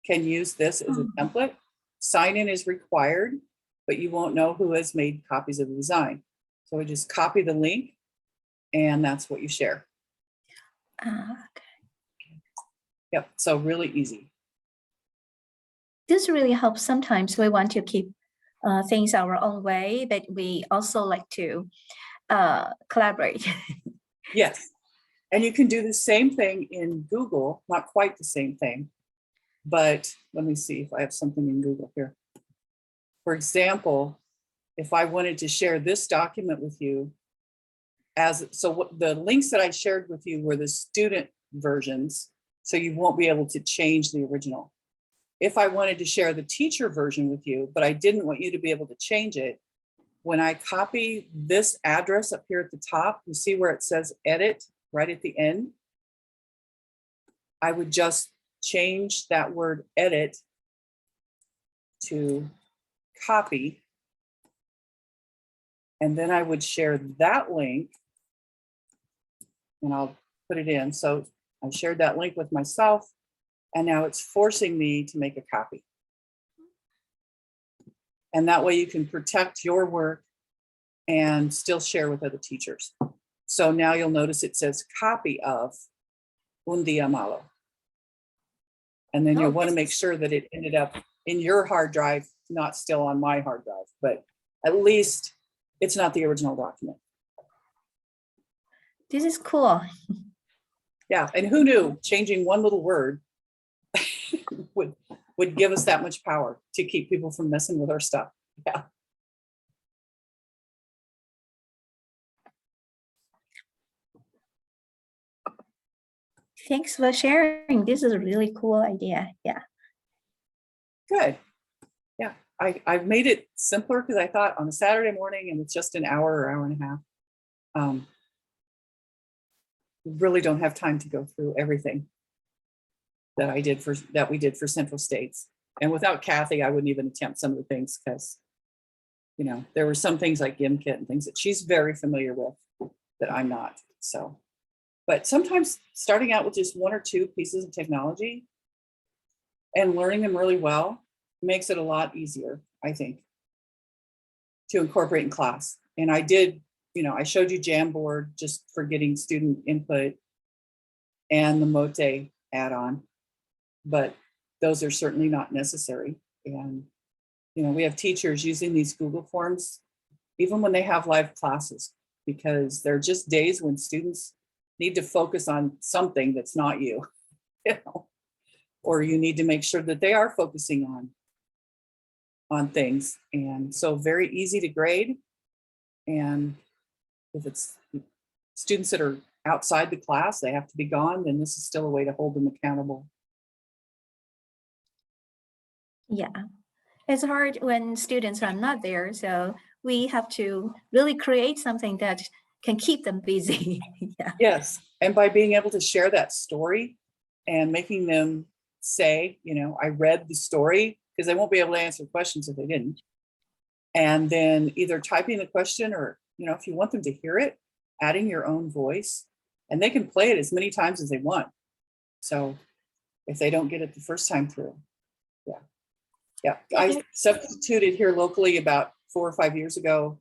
can use this as a template. Sign in is required, but you won't know who has made copies of the design. So we just copy the link, and that's what you share. okay. Yep, so really easy. This really helps. Sometimes we want to keep things our own way, but we also like to collaborate. Yes, and you can do the same thing in Google, not quite the same thing, but let me see if I have something in Google here. For example, if I wanted to share this document with you, so what the links that I shared with you were the student versions, so you won't be able to change the original. If I wanted to share the teacher version with you, but I didn't want you to be able to change it, when I copy this address up here at the top, you see where it says edit right at the end? I would just change that word edit to copy, And then I would share that link, and I'll put it in. So I shared that link with myself, and now it's forcing me to make a copy. And that way you can protect your work and still share with other teachers. So now you'll notice it says copy of Un Día Malo. And then you'll want to make sure that it ended up in your hard drive, not still on my hard drive, but at least it's not the original document. This is cool. Yeah, and who knew changing one little word would give us that much power to keep people from messing with our stuff. Yeah. Thanks for sharing. This is a really cool idea. Yeah. Good. Yeah, I've made it simpler because I thought on a Saturday morning and it's just an hour or hour and a half. We really don't have time to go through everything that we did for Central States. And without Kathy, I wouldn't even attempt some of the things because, you know, there were some things like GimKit and things that she's very familiar with that I'm not. So, but sometimes starting out with just one or two pieces of technology and learning them really well makes it a lot easier, I think, to incorporate in class. And I did, you know, I showed you Jamboard just for getting student input and the Mote add-on, but those are certainly not necessary. And, you know, we have teachers using these Google Forms, even when they have live classes, because there are just days when students need to focus on something that's not you, you know, or you need to make sure that they are focusing on things. And so very easy to grade. And if it's students that are outside the class, they have to be gone, then this is still a way to hold them accountable. Yeah. It's hard when students are not there. So we have to really create something that can keep them busy. Yeah. Yes. And by being able to share that story and making them say, you know, I read the story, because they won't be able to answer questions if they didn't. And then either typing the question or, you know, if you want them to hear it, adding your own voice, and they can play it as many times as they want. So if they don't get it the first time through. Yeah. Yeah. I substituted here locally about 4 or 5 years ago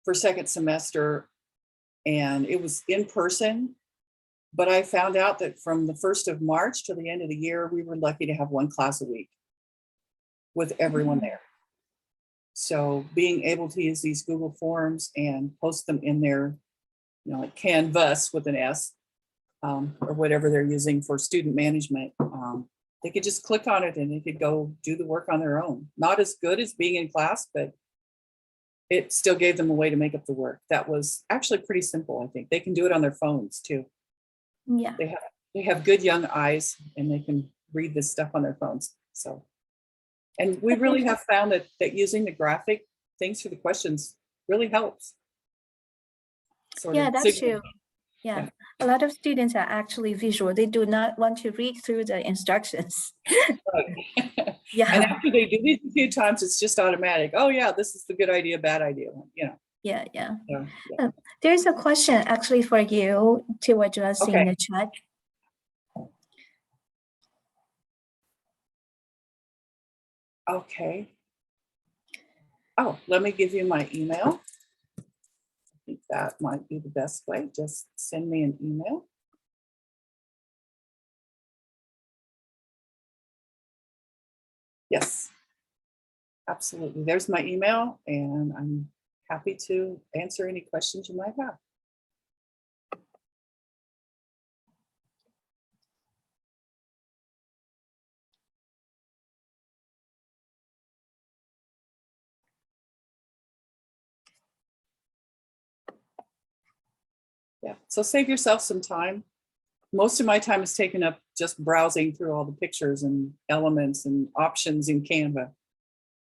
for second semester, and it was in person. But I found out that from the 1st of March to the end of the year, we were lucky to have 1 class a week with everyone there. So being able to use these Google Forms and post them in their, you know, like Canvas with an S, or whatever they're using for student management, they could just click on it and they could go do the work on their own. Not as good as being in class, but it still gave them a way to make up the work. That was actually pretty simple, I think. They can do it on their phones too. Yeah. They have good young eyes and they can read this stuff on their phones. So, and we really have found that using the graphic things for the questions really helps. Yeah, that's true. Yeah. A lot of students are actually visual. They do not want to read through the instructions. Right. Yeah. And after they do these a few times, it's just automatic. Oh yeah, this is the good idea, bad idea. You know. Yeah, yeah. So, yeah. There's a question actually for you to address in the chat. Okay. Oh, let me give you my email. I think that might be the best way. Just send me an email. Yes, absolutely. There's my email, and I'm happy to answer any questions you might have. Yeah, so save yourself some time. Most of my time is taken up just browsing through all the pictures and elements and options in Canva.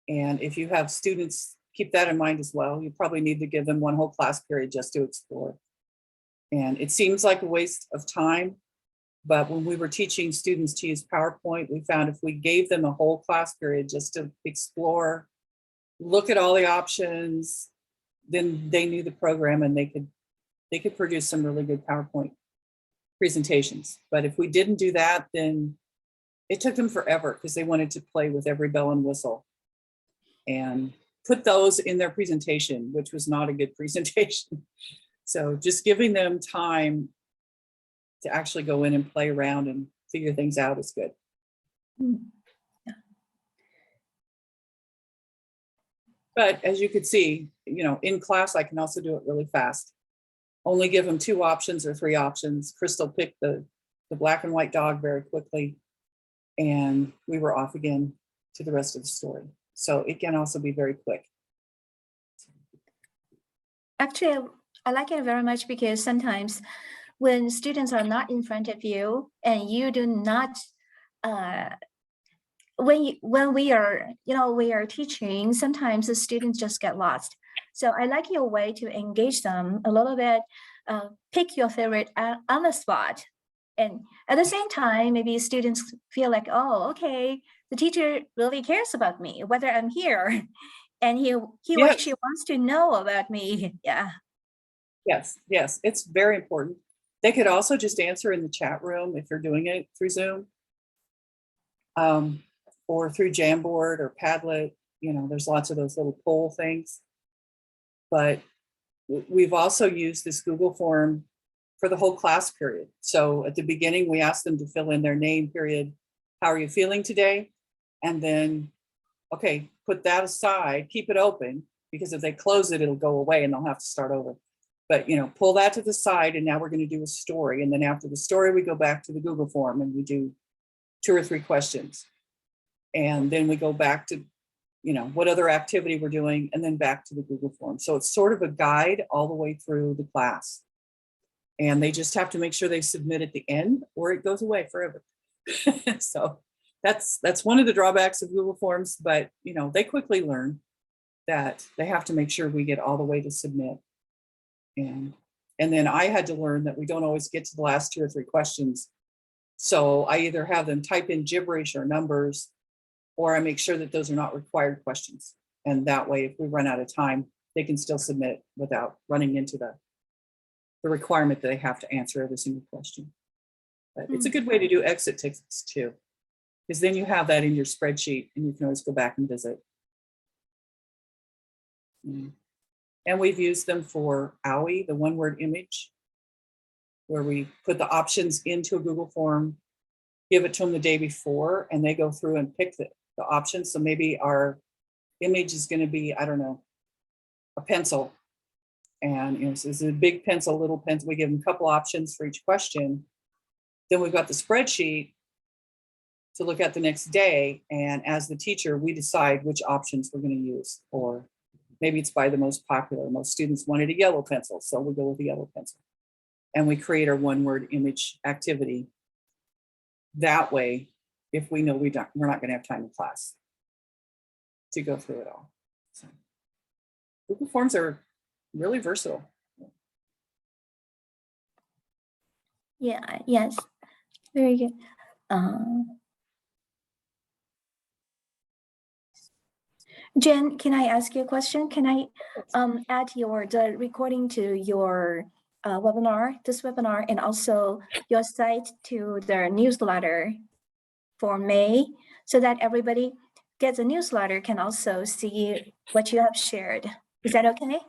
And if you have students, keep that in mind as well. You probably need to give them 1 whole class period just to explore. And it seems like a waste of time, but when we were teaching students to use PowerPoint, we found if we gave them a whole class period just to explore, look at all the options, then they knew the program and they could produce some really good PowerPoint presentations. But if we didn't do that, then it took them forever because they wanted to play with every bell and whistle and put those in their presentation, which was not a good presentation. So just giving them time to actually go in and play around and figure things out is good. Yeah. But as you could see, you know, in class, I can also do it really fast. Only give them 2 options or 3 options. Crystal picked the black and white dog very quickly, and we were off again to the rest of the story. So it can also be very quick. Actually, I like it very much because sometimes when students are not in front of you and you do not, when we are, we are teaching, sometimes the students just get lost. So I like your way to engage them a little bit, pick your favorite on the spot. And at the same time, maybe students feel like, oh, okay, the teacher really cares about me, whether I'm here, and he or she wants to know about me. Yeah. Yes, it's very important. They could also just answer in the chat room if you're doing it through Zoom, or through Jamboard or Padlet. You know, there's lots of those little poll things. But we've also used this Google form for the whole class period. So at the beginning, we asked them to fill in their name, period. How are you feeling today? And then, okay, put that aside, keep it open, because if they close it, it'll go away and they'll have to start over. But, you know, pull that to the side, and now we're going to do a story. And then after the story, we go back to the Google form and we do 2 or 3 questions. And then we go back to, you know, what other activity we're doing, and then back to the Google form. So it's sort of a guide all the way through the class. And they just have to make sure they submit at the end or it goes away forever. So that's one of the drawbacks of Google Forms, but, you know, they quickly learn that they have to make sure we get all the way to submit. And then I had to learn that we don't always get to the last 2 or 3 questions. So I either have them type in gibberish or numbers, or I make sure that those are not required questions. And that way, if we run out of time, they can still submit without running into the requirement that they have to answer every single question. But it's a good way to do exit tickets too, because then you have that in your spreadsheet and you can always go back and visit. And we've used them for OWI, the one-word image, where we put the options into a Google form, give it to them the day before, and they go through and pick the options. So maybe our image is going to be, I don't know, a pencil. And, you know, so it's a big pencil, little pencil. We give them a couple options for each question. Then we've got the spreadsheet to look at the next day. And as the teacher, we decide which options we're going to use. Or maybe it's by the most popular. Most students wanted a yellow pencil, so we'll go with the yellow pencil. And we create our one-word image activity. That way, if we know we're not going to have time in class to go through it all. So Google Forms are really versatile. Yeah, yes, very good. Jen, can I ask you a question? Can I add the recording to your this webinar, and also your site to the newsletter for May, so that everybody gets a newsletter can also see what you have shared? Is that okay?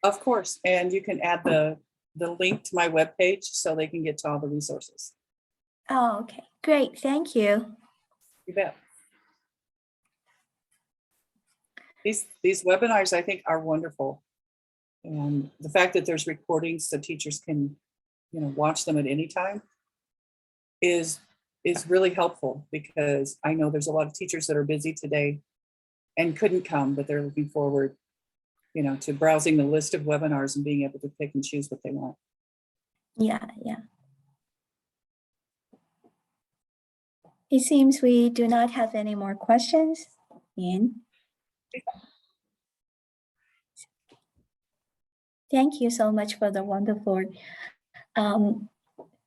Of course, and you can add the link to my webpage so they can get to all the resources. Oh, okay, great, thank you. You bet. These webinars, I think, are wonderful. And the fact that there's recordings so teachers can, you know, watch them at any time is really helpful, because I know there's a lot of teachers that are busy today and couldn't come, but they're looking forward, you know, to browsing the list of webinars and being able to pick and choose what they want. Yeah, yeah. It seems we do not have any more questions. Thank you so much for the wonderful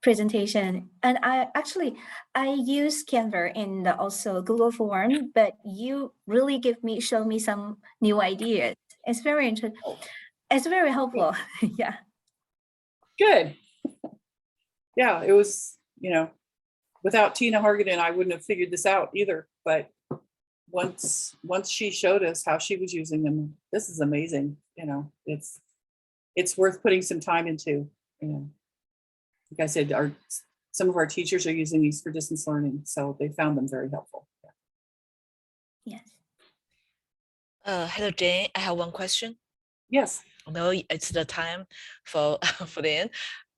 presentation. And I use Canva and also Google Form, but you really show me some new ideas. It's very interesting. It's very helpful. Yeah. Good. Yeah, it was, without Tina Hargadon, I wouldn't have figured this out either. But once she showed us how she was using them, this is amazing. It's worth putting some time into. Like I said, some of our teachers are using these for distance learning, so they found them very helpful. Yes. Hello, Jane. I have one question. Yes. No, it's the time for for the end.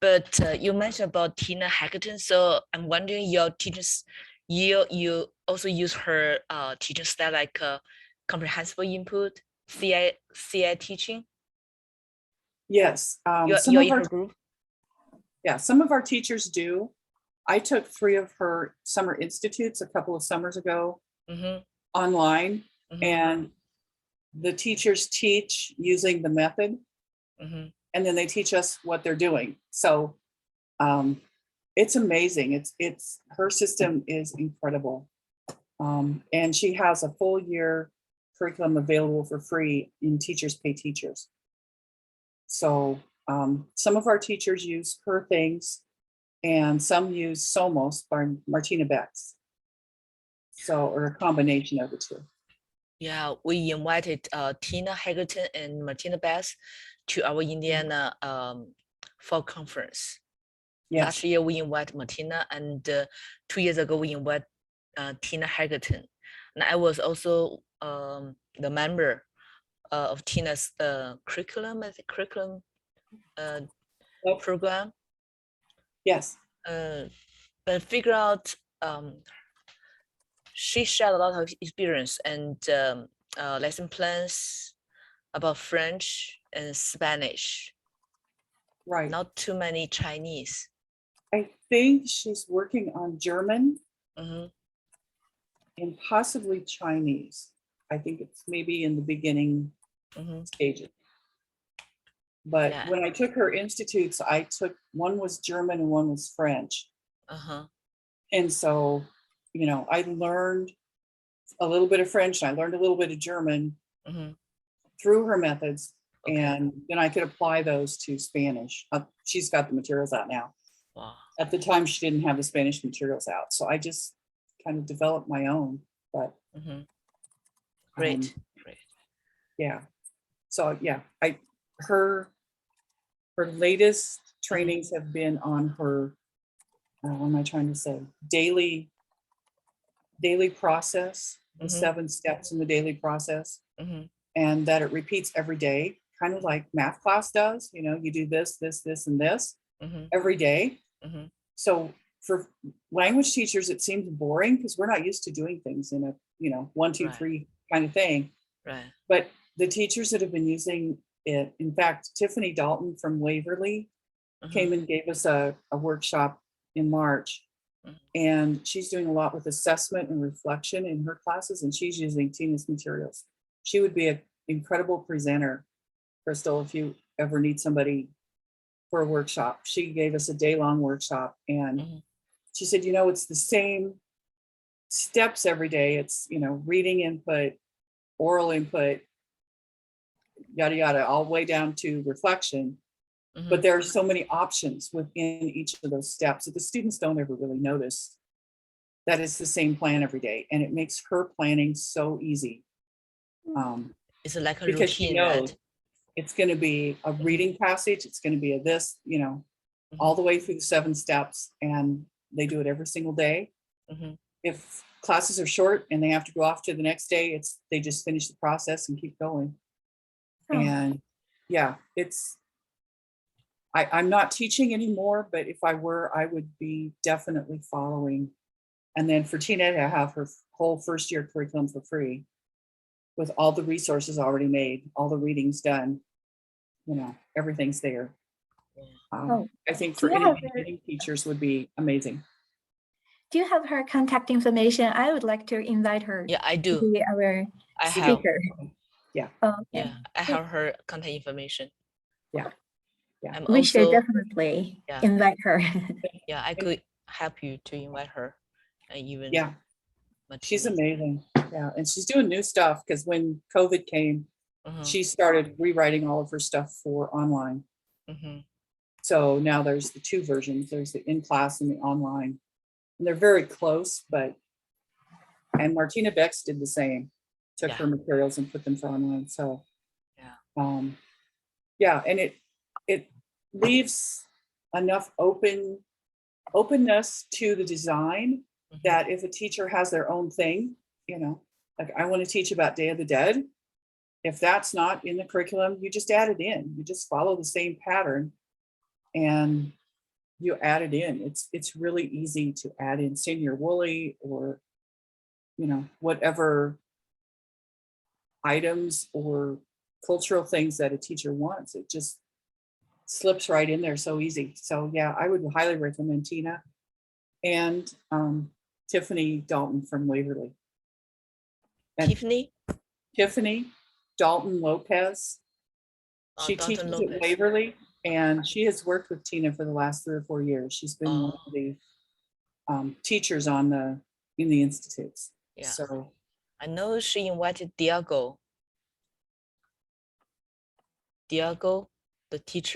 But you mentioned about Tina Hackerton, so I'm wondering your teachers, you also use her teaching style like comprehensive input, CI teaching. Yes. You're in her group. Yeah, some of our teachers do. I took 3 of her summer institutes a couple of summers ago online, and the teachers teach using the method, and then they teach us what they're doing. So it's amazing. It's her system is incredible, and she has a full year curriculum available for free in Teachers Pay Teachers. So some of our teachers use her things, and some use Somos by Martina Bex. So, or a combination of the two. Yeah, we invited Tina Haggerton and Martina Bex to our Indiana fall conference. Yes. Last year we invited Martina, and 2 years ago we invited Tina Haggerton. And I was also the member of Tina's curriculum program. Yes. But figure out she shared a lot of experience and lesson plans about French and Spanish. Right. Not too many Chinese. I think she's working on German and possibly Chinese. I think it's maybe in the beginning stages. But when I took her institutes, one was German and one was French. And so, I learned a little bit of French and I learned a little bit of German through her methods. Okay. And then I could apply those to Spanish. She's got the materials out now. Wow. At the time, she didn't have the Spanish materials out. So I just kind of developed my own. But great. Yeah. So yeah, her latest trainings have been on her, what am I trying to say? Daily process, the 7 steps in the daily process, and that it repeats every day, kind of like math class does. You do this, and this every day. So for language teachers, it seems boring because we're not used to doing things in a 1, 2, 3 kind of thing. Right. But the teachers that have been using it, in fact, Tiffany Dalton from Waverly came and gave us a workshop in March. And she's doing a lot with assessment and reflection in her classes, and she's using Tina's materials. She would be an incredible presenter, Crystal, if you ever need somebody for a workshop. She gave us a day-long workshop, and she said, it's the same steps every day. It's, reading input, oral input, yada, yada, all the way down to reflection. But there are so many options within each of those steps that the students don't ever really notice that it's the same plan every day. And it makes her planning so easy. It's like a because routine, she knows it's going to be a reading passage. It's going to be a this, all the way through the 7 steps. And they do it every single day. If classes are short and they have to go off to the next day, they just finish the process and keep going. And yeah, I'm not teaching anymore, but if I were, I would be definitely following. And then for Tina to have her whole first year curriculum for free with all the resources already made, all the readings done, everything's there. I think for any beginning teachers would be amazing. Do you have her contact information? I would like to invite her. Yeah, I do. To be our speaker. Yeah. Okay. Yeah, I have her contact information. Yeah. We should definitely invite her. Yeah, I could help you to invite her. Even she's amazing. Yeah, and she's doing new stuff because when COVID came, She started rewriting all of her stuff for online. So now there's the two versions. There's the in-class and the online. And they're very close, and Martina Bex did the same. Took her materials and put them for online. So yeah, and it leaves enough openness to the design that if a teacher has their own thing, you know, like I want to teach about Day of the Dead. If that's not in the curriculum, you just add it in. You just follow the same pattern and you add it in. It's really easy to add in Senior Woolly or, you know, whatever items or cultural things that a teacher wants. It just slips right in there so easy. So yeah, I would highly recommend Tina and Tiffany Dalton from Waverly. And Tiffany Dalton Lopez. She teaches at Waverly, and she has worked with Tina for the last 3 or 4 years. She's been one of the teachers in the institutes. Yeah. So I know she invited Diego, the teacher.